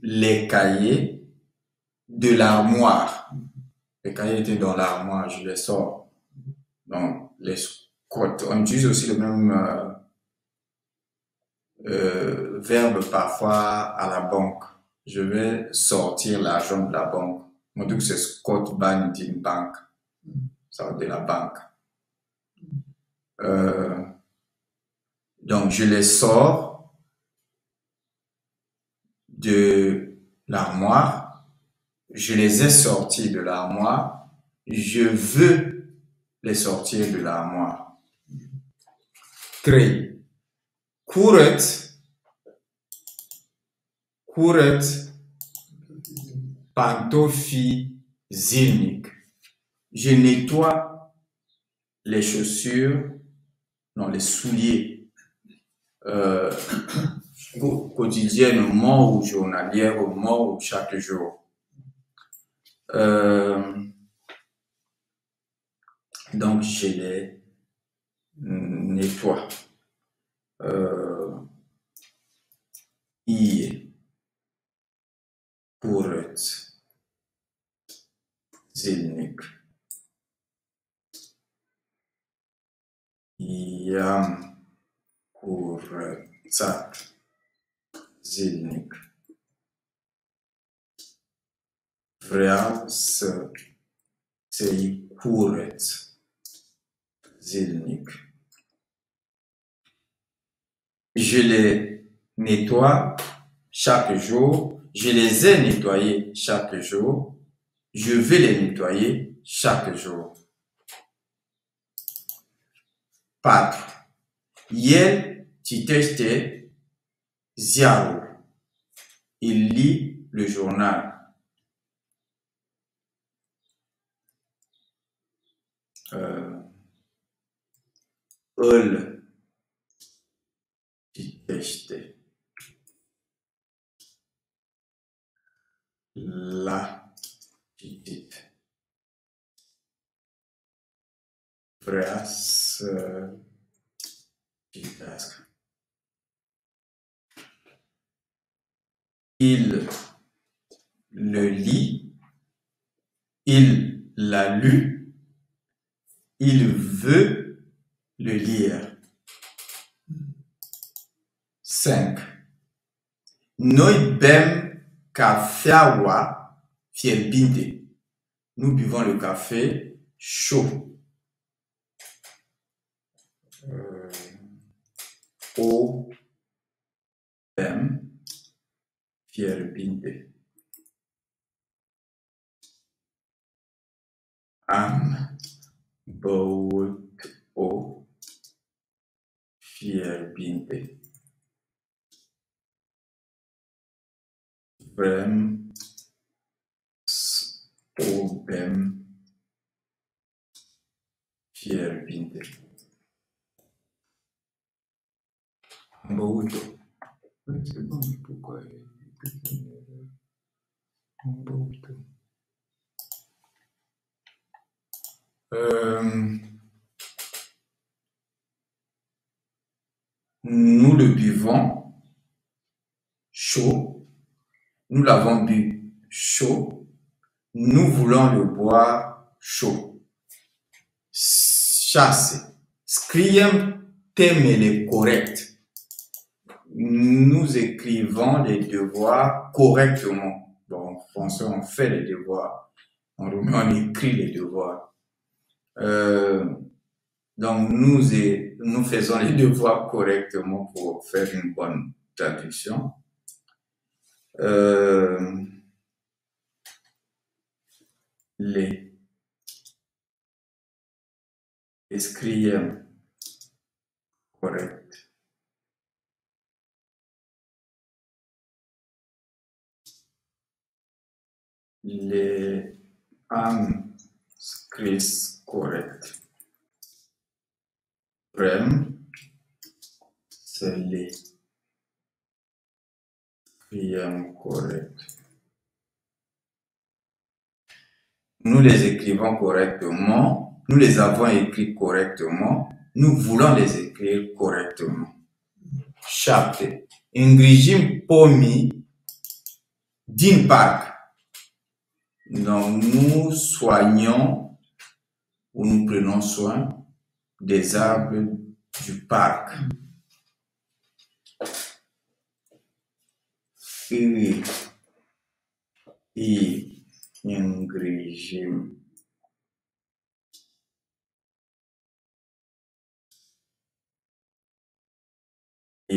les cahiers de l'armoire. Les cahiers étaient dans l'armoire, je les sors. Donc, les squats. On utilise aussi le même verbe parfois à la banque. Je vais sortir l'argent de la banque. On dit que c'est Scott Ban d'une banque. Ça de la banque. Donc, je les sors de l'armoire. Je les ai sortis de l'armoire. Je veux les sortir de l'armoire. Trei. Curet. Pantofi zilnic. Je nettoie les chaussures, non, les souliers, quotidiennement ou journalièrement ou chaque jour. Donc, je les nettoie. I curet zilnic. Iam curețat zilnic. Vreau să-i cureț zilnic. Je les nettoie chaque jour. Je les ai nettoyés chaque jour. Je vais les nettoyer chaque jour. 4. El citește ziarul. Il lit le journal. Îl citește. L-a citit. Vrea să citească. Il le lit. Il l'a lu. Il veut le lire. 5. Noi bem cafeaua fierbinte. Nous buvons le café chaud. O bem fierbinte. Am băut o fierbinte. Vrem o bem fierbinte. Mbouto. C'est bon, pourquoi Mbouto. Nous le buvons chaud. Nous l'avons bu chaud. Nous voulons le boire chaud. Chasse. Scriem temele correct. Nous écrivons les devoirs correctement. Bon, en français, on fait les devoirs. En roumain, on écrit les devoirs. Donc, nous faisons les devoirs correctement pour faire une bonne traduction. Les scriem correct. Les am scris correct. Prem, c'est les scriem correct. Nous les écrivons correctement, nous les avons écrits correctement, nous voulons les écrire correctement. Chaque ingrijim pomi din parc. Donc, nous soignons ou nous prenons soin des arbres du parc. Et ingrijim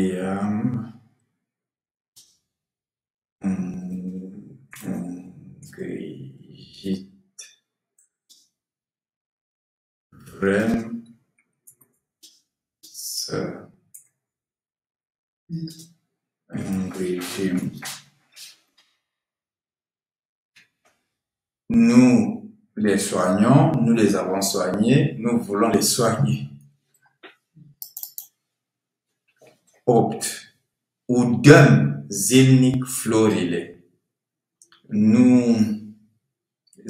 iam ingrijit vrem să îngrijim. Nous les soignons, nous les avons soignés, nous voulons les soigner. Opt. Udăm zilnic florile. Nous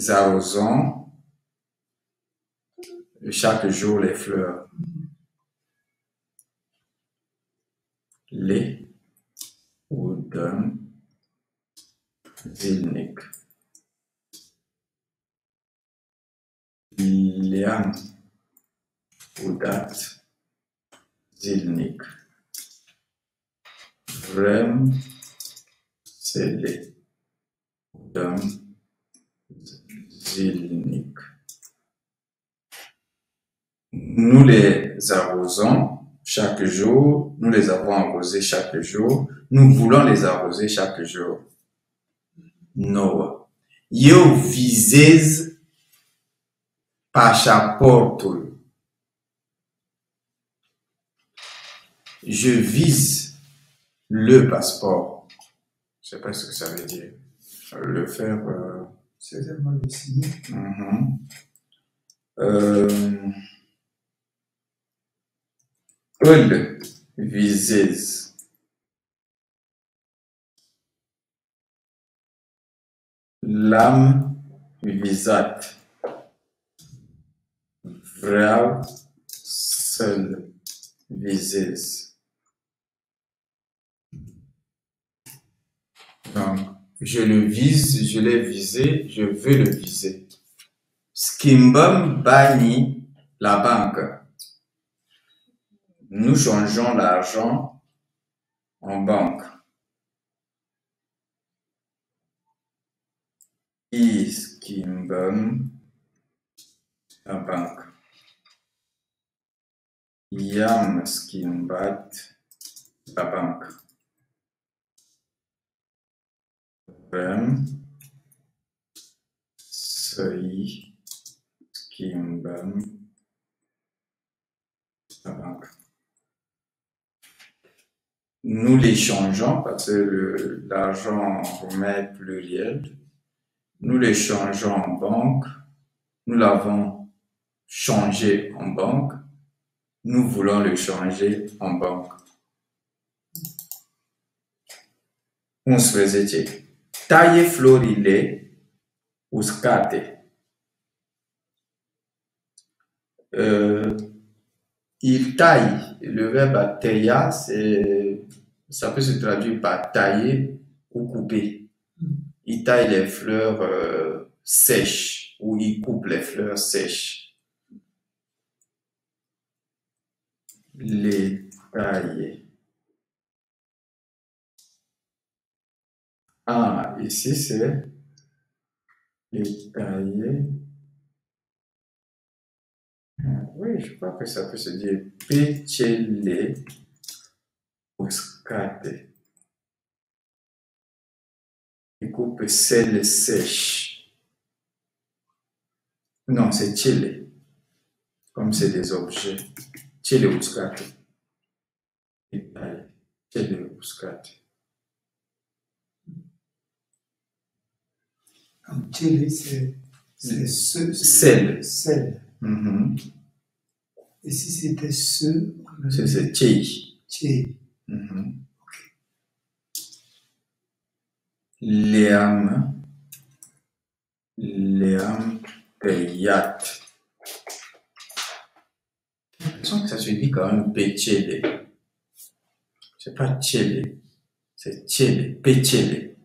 arrosons chaque jour les fleurs. Les udăm zilnic. Le-am udat zilnic. Vrem să le udăm zilnic. Nous les arrosons chaque jour, nous les avons arrosés chaque jour, nous voulons les arroser chaque jour. 9. Eu visez pașaportul. Je vise le passeport. Je sais pas ce que ça veut dire. Le faire.
C'est seulement le signer.
Îl visez. L-am vizat. Vreau să-l visez. Donc, je le vise, je l'ai visé, je veux le viser. Schimbăm banii la banque. Nous changeons l'argent en banque. Schimbăm la banque. I-am schimbat la bancă. Vrem să-i schimbăm la banque. Nous les changeons parce que l'argent roumain est pluriel. Nous les changeons en banque. Nous l'avons changé en banque. Nous voulons le changer en banque. 11. Taie florile uscate. Il taille. Le verbe tailler, ça peut se traduire par tailler ou couper. Il taille les fleurs sèches ou il coupe les fleurs sèches. Les tailler. Ah, ici c'est les tailler. Oui, je crois que ça peut se dire pecele uscate. Il coupe celle sèche. Non, c'est cele. Comme c'est des objets. Cele uscate. Cele uscate.
Cele, c'est
Sel.
Sel. Et si c'était ce,
c'est cei.
Cei.
Leam teiat. J'ai l'impression que ça se dit quand même pecele. C'est pas cele, c'est cele, pecele.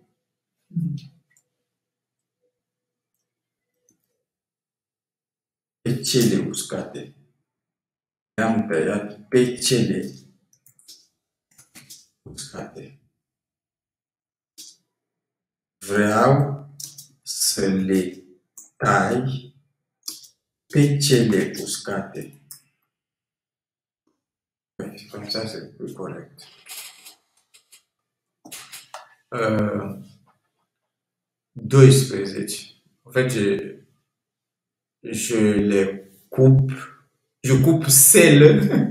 Pecele uscate. Leam teiat, pecele uscate. Vreau să le tai pecele uscate. Oui, comme ça c'est plus correct. Doisprezece. En fait, je les coupe. Je coupe celles.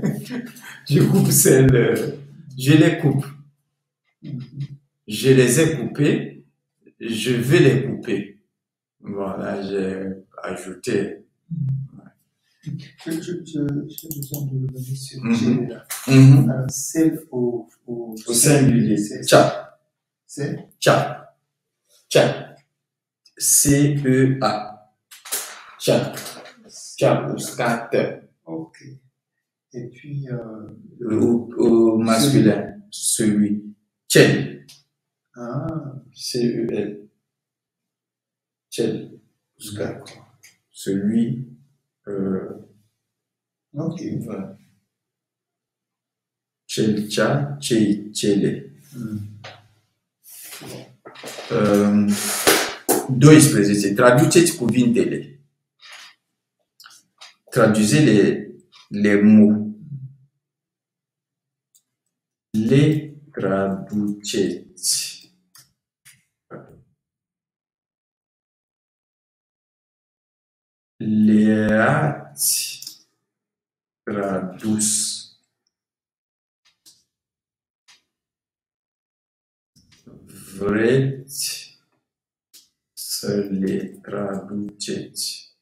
Je coupe celles. Je les coupe. Je les ai coupées. Je vais les couper. Voilà, j'ai ajouté.
J'ai besoin de revenir sur celle là. Alors, celle au
singulier. Tcha.
C'est
Tcha. Tcha. C-E-A. Tcha. Tcha. Uscate.
Ok. Et puis.
Au masculin. Celui. Tchel.
Ah.
C-E-L. Tchel. Uscate. Celui.
Ok.
Voilà. Tchel, tcha, tchei, tchele. 12. Traduceți cuvintele. Traduisez les mots. Le traduceți. Le-ați tradus. Vreți să le traduceți.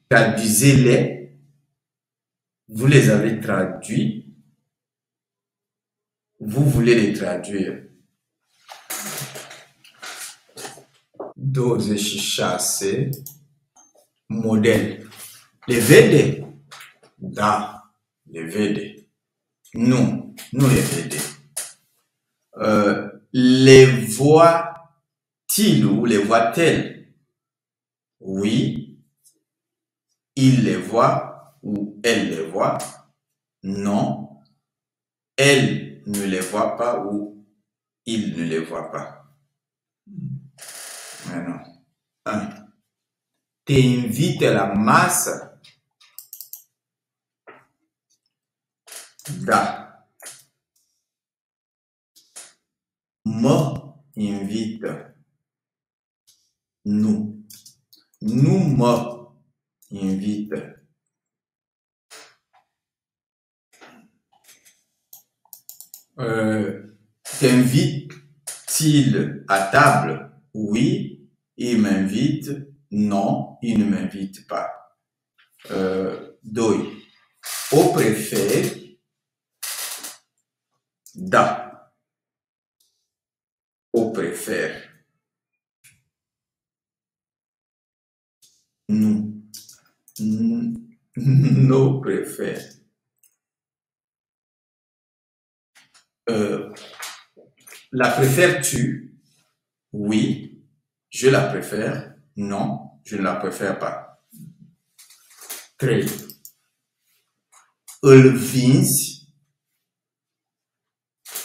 Traduisez-les. Vous les avez traduits. Vous voulez les traduire. 26. Modèle. Le vede? Da, le vede. Nu, nu le vede. Les voit-il ou les voit-elle? Oui. Il les voit ou elle les voit? Non. Elle ne les voit pas ou il ne les voit pas. Maintenant, 1. T'invite à la masse? Da. Me invite. Nous. Nous me invite. T'invite-t-il à table? Oui. Il m'invite. Non, il ne m'invite pas. 2. O prefere? Da. On préfère. Nous. Nous préfère. La préfères-tu? Oui, je la préfère. Non, je ne la préfère pas. 3. Îl vinzi?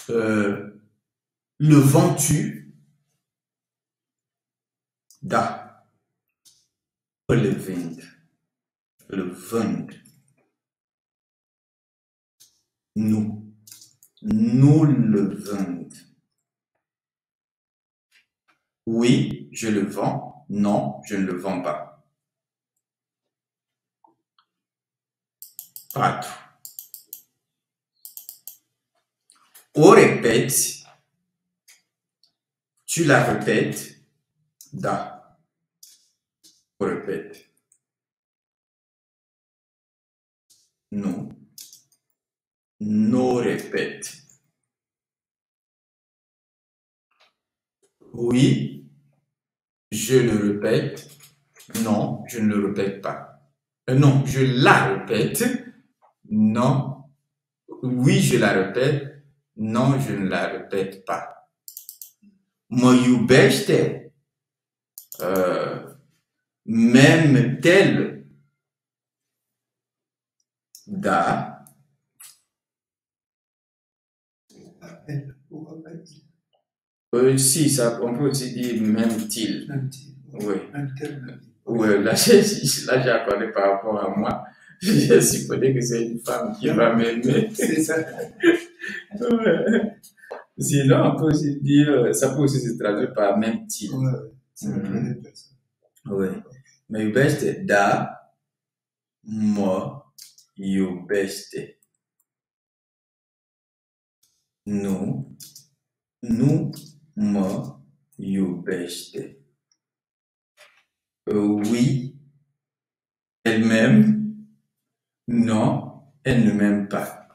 Le vends-tu? Da. Îl vând. Le vând. Nous. Nous le vendons. Oui, je le vends. Non, je ne le vends pas. 4. On répète. Tu la répètes. Da. On répète. Non. Non répète. Oui, je le répète. Non, je ne le répète pas. Non, je la répète. Non. Oui, je la répète. Non, je ne la répète pas. Mă iubește? M'aime-t-elle? Da. Si, ça, on peut aussi dire m'aime-t-il. Oui. Oui, là, j'ai accordé par rapport à moi. J'ai supposé que c'est une femme qui va m'aimer.
C'est ça.
Ouais. Sinon, on peut aussi dire, ça peut aussi se traduire par m'aime-t-il.
Ouais, c'est la troisième personne.
Oui. Mă iubește? Da. Mă iubește. Nu. Nu mă iubește. Oui. Elle m'aime. Non, elle ne m'aime pas.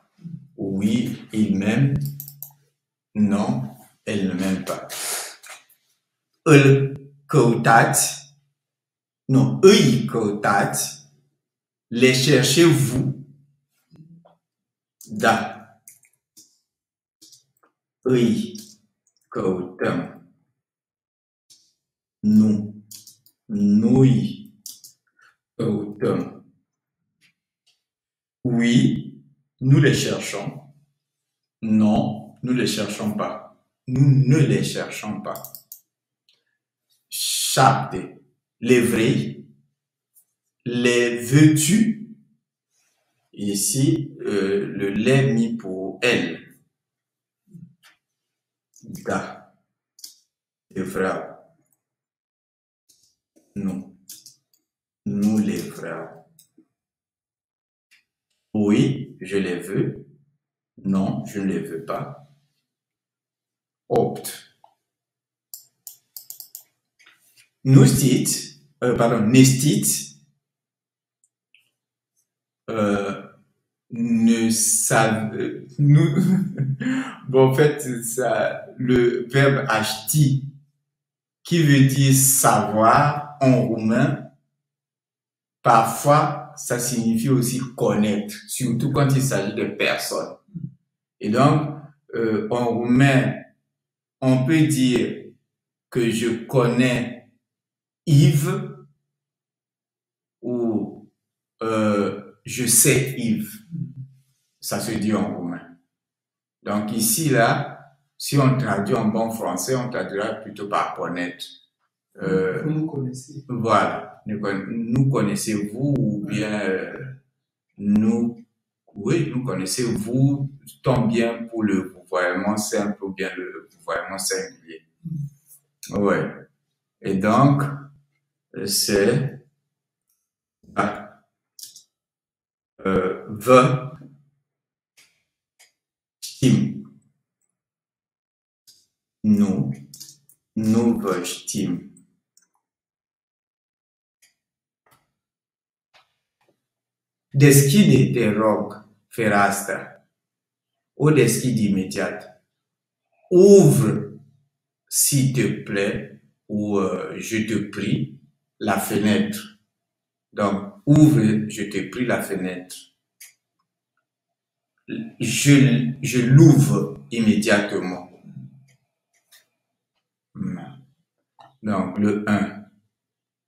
Oui, il m'aime. Non, elle ne m'aime pas. Îl căutați. Non, îi căutați. Les cherchez-vous? Da. Îi căutăm. Nu. Nu-i căutăm. Oui, nous les cherchons. Non, nous les cherchons pas. Nous ne les cherchons pas. 7. Les vrais. Les veux-tu? Ici, le lait mis pour elle. Da. Les vrais. Non. Nous les vrais. Oui, je les veux. Non, je ne les veux pas. 8. Nestit. Ne savent. Nous. Bon, en fait, ça, le verbe acheter, qui veut dire savoir en roumain, parfois, ça signifie aussi connaître, surtout quand il s'agit de personnes. Et donc, en roumain, on peut dire que je connais Yves ou je sais Yves. Ça se dit en roumain. Donc ici, là, si on traduit en bon français, on traduira plutôt par connaître.
Vous nous connaissez.
Voilà. Nous connaissez-vous ou bien nous, oui, nous connaissez-vous tombe bien pour le vouvoiement simple ou bien le vouvoiement singulier. Ouais. Et donc, c'est vă știm. Nu vă știm. Deschide, te rog, fereastra. Odeski d'immédiat. Ouvre, s'il te plaît, ou je te prie, la fenêtre. Donc, ouvre, je te prie la fenêtre. Je l'ouvre immédiatement. Donc, le 1.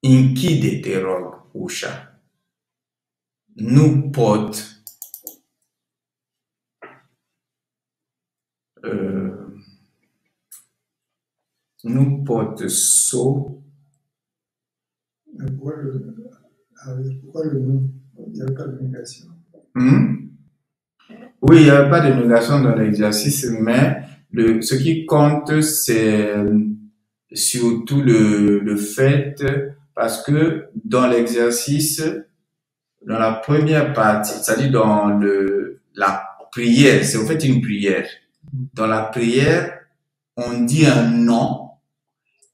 Inki déterrogue Usha. Nous porte so.
Pourquoi le nom? Il n'y a pas de négation.
Oui, il n'y a pas de négation dans l'exercice, mais ce qui compte, c'est surtout le fait, parce que dans l'exercice, dans la première partie, c'est-à-dire dans la prière, c'est en fait une prière. Dans la prière, on dit un nom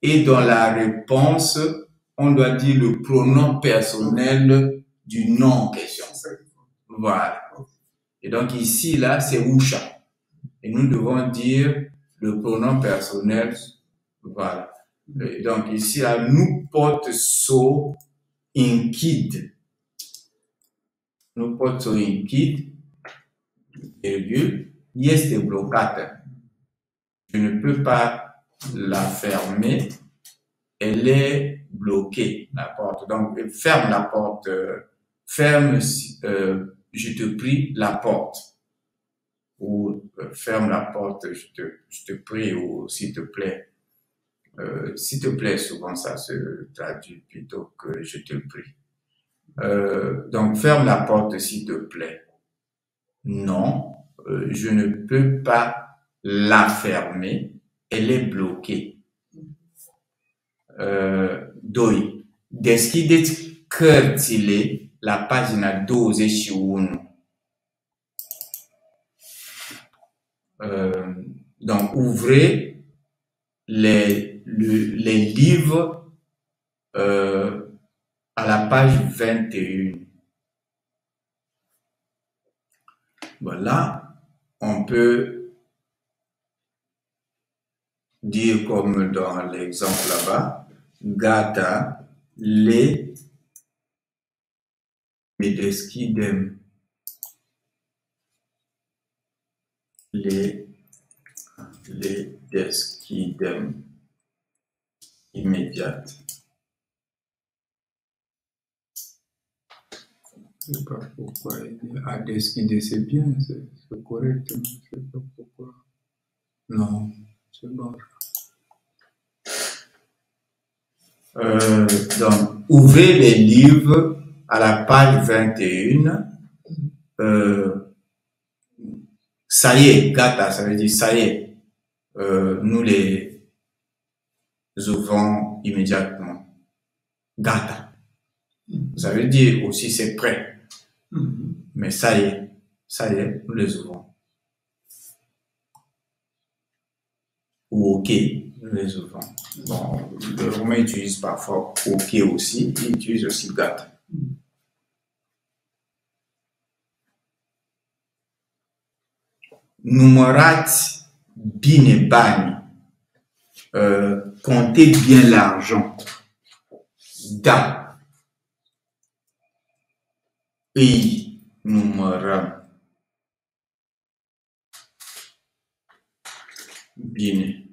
et dans la réponse, on doit dire le pronom personnel du nom en question. Voilà. Et donc ici, là, c'est Usha. Et nous devons dire le pronom personnel. Voilà. Et donc ici, là, nous porte so inkid. Nous porte so inkid, virgule, este bloccata. Je ne peux pas la fermer. Elle est bloquée, la porte. Donc, ferme la porte. Ferme, je te prie, la porte. Ou ferme la porte, je te prie, ou s'il te plaît. S'il te plaît, souvent ça se traduit plutôt que je te prie. Donc, ferme la porte, s'il te plaît. Non, je ne peux pas la fermer. Elle est bloquée. Doi. Deschideți cărțile la pagina 21. Donc, ouvrez les livres à la page 21. Voilà, on peut dire comme dans l'exemple là-bas, Gata, le deschidem. Le deschidem immédiat. Je ne sais pas pourquoi il dit à deschider, c'est bien, c'est correct. Je ne sais pas pourquoi. Non, c'est bon. Donc, ouvrez les livres à la page 21. Ça y est, gata, ça veut dire ça y est. Nous les ouvrons immédiatement. Gata. Ça veut dire aussi c'est prêt. Mais ça y est, nous les ouvrons. Ou ok, nous les ouvrons. Bon, le romain utilise parfois ok aussi, il utilise aussi gata. Numărați bine bani. Comptez bien l'argent. Da. Îi numărăm. Bine.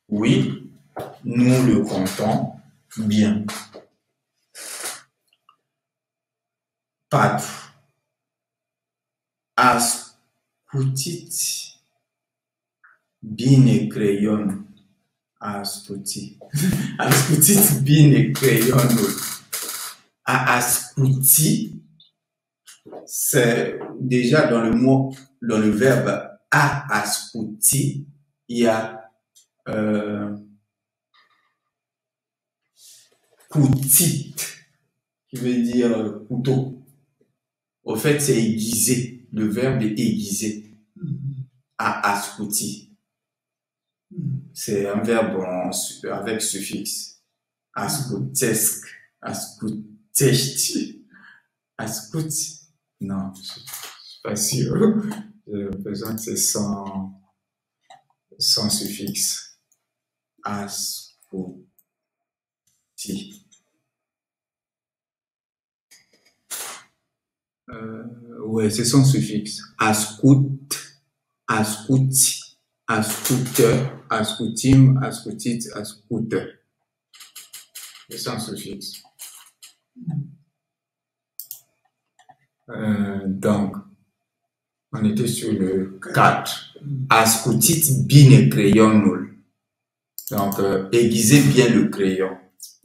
Oui, nous le comptons bien. 4. Ascuțiți bine creion. Ascuțiți bine creionul. A ascuti, c'est déjà dans le mot, dans le verbe a ascuti, il y a cutit, qui veut dire couteau. Au fait, c'est aiguisé. Le verbe est aiguisé. A ascuti. C'est un verbe avec suffixe. Ascutesc. Ascutești. Ascuti. Non, suis pas sûr. J'ai l'impression que c'est sans suffixe. Ascouti. Ouais, c'est sans suffixe. Ascout, ascouti, ascouteur, ascoutim, ascoutit, ascouteur. C'est sans suffixe. Donc, on était sur le 4. Ascoutit bine crayon nul. Donc, aiguisez bien le crayon.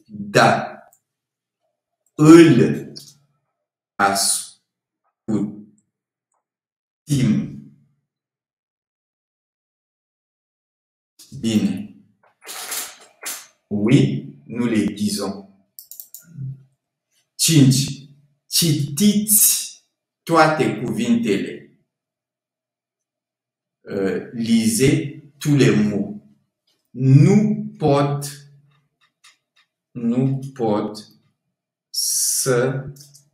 Da. Eul. Ascoutim. Bine. Oui, nous l'aiguisons. Chinch. Chitit. Toi, t'es couvintele. Lisez tous les mots. Nous porte, se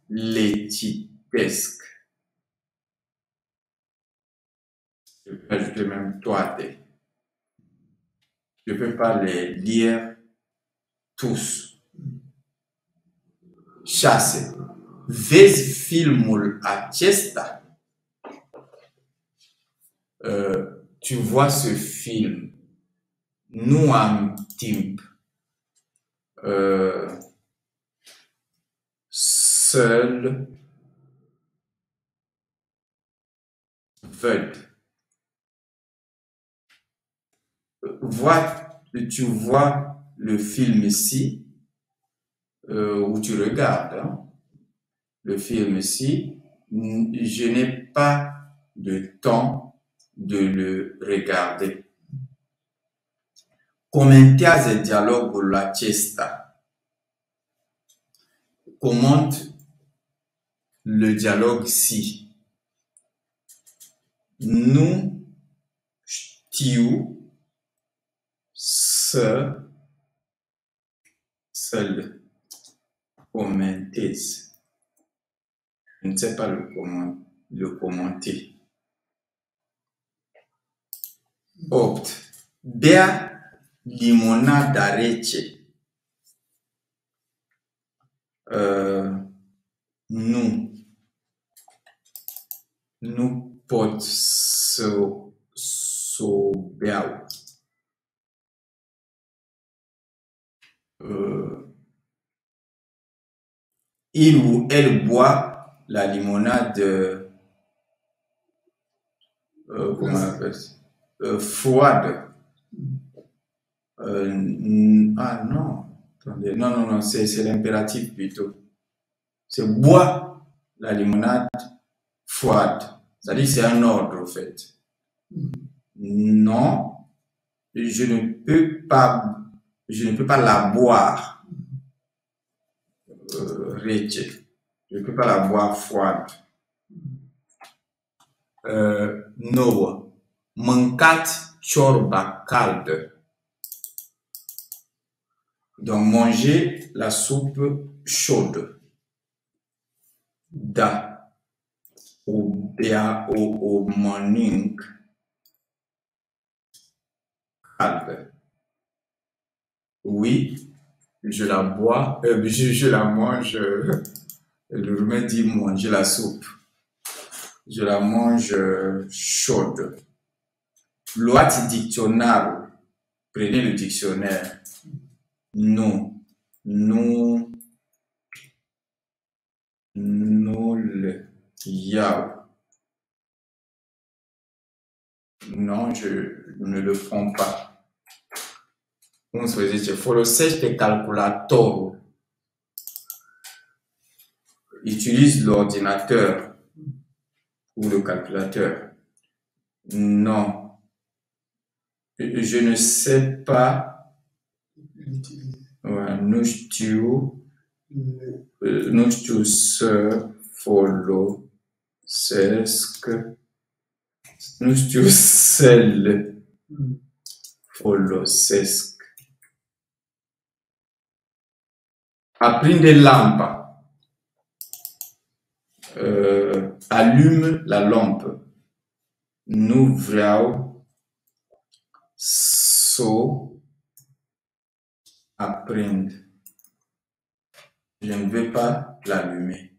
l'étitesque. Je peux ajouter même toi. Je ne peux pas les lire tous. Chasse. Vezi filmul acesta. Tu vois ce film. Nu am timp. Seul văd. Tu vois le film ici, où tu regardes, hein? Le film ici, je n'ai pas de temps de le regarder. Commentează dialogul acesta. Commente le dialogue-ci. Nu știu să-l comentez. Je ne sais pas le commenter. 8. Bea limonada rece. Nu pot să o beau. Il ou elle boit la limonade comment on appelle ça? Froide. Ah non, attendez, non, c'est l'impératif plutôt. C'est boire la limonade froide. C'est-à-dire c'est un ordre, en fait. Non, je ne peux pas la boire. Rece. Je ne peux pas la boire froide. 9. Mâncați ciorba caldă. Donc, manger la soupe chaude. Da. O mănânc caldă. Oui, je la bois, je la mange. Le roumain dit manger la soupe. Je la mange chaude. Luați dicționarul. Prenez le dictionnaire. Nu le iau. Non, je ne le prends pas. 11. Folosește calculatorul. Utilise l'ordinateur ou le calculateur. Non. Je ne sais pas. Nu știu să folosesc. Nu știu să-l folosesc. Aprinde lampa. allume la lampe. Nu vreau să aprind. Je ne veux pas l'allumer.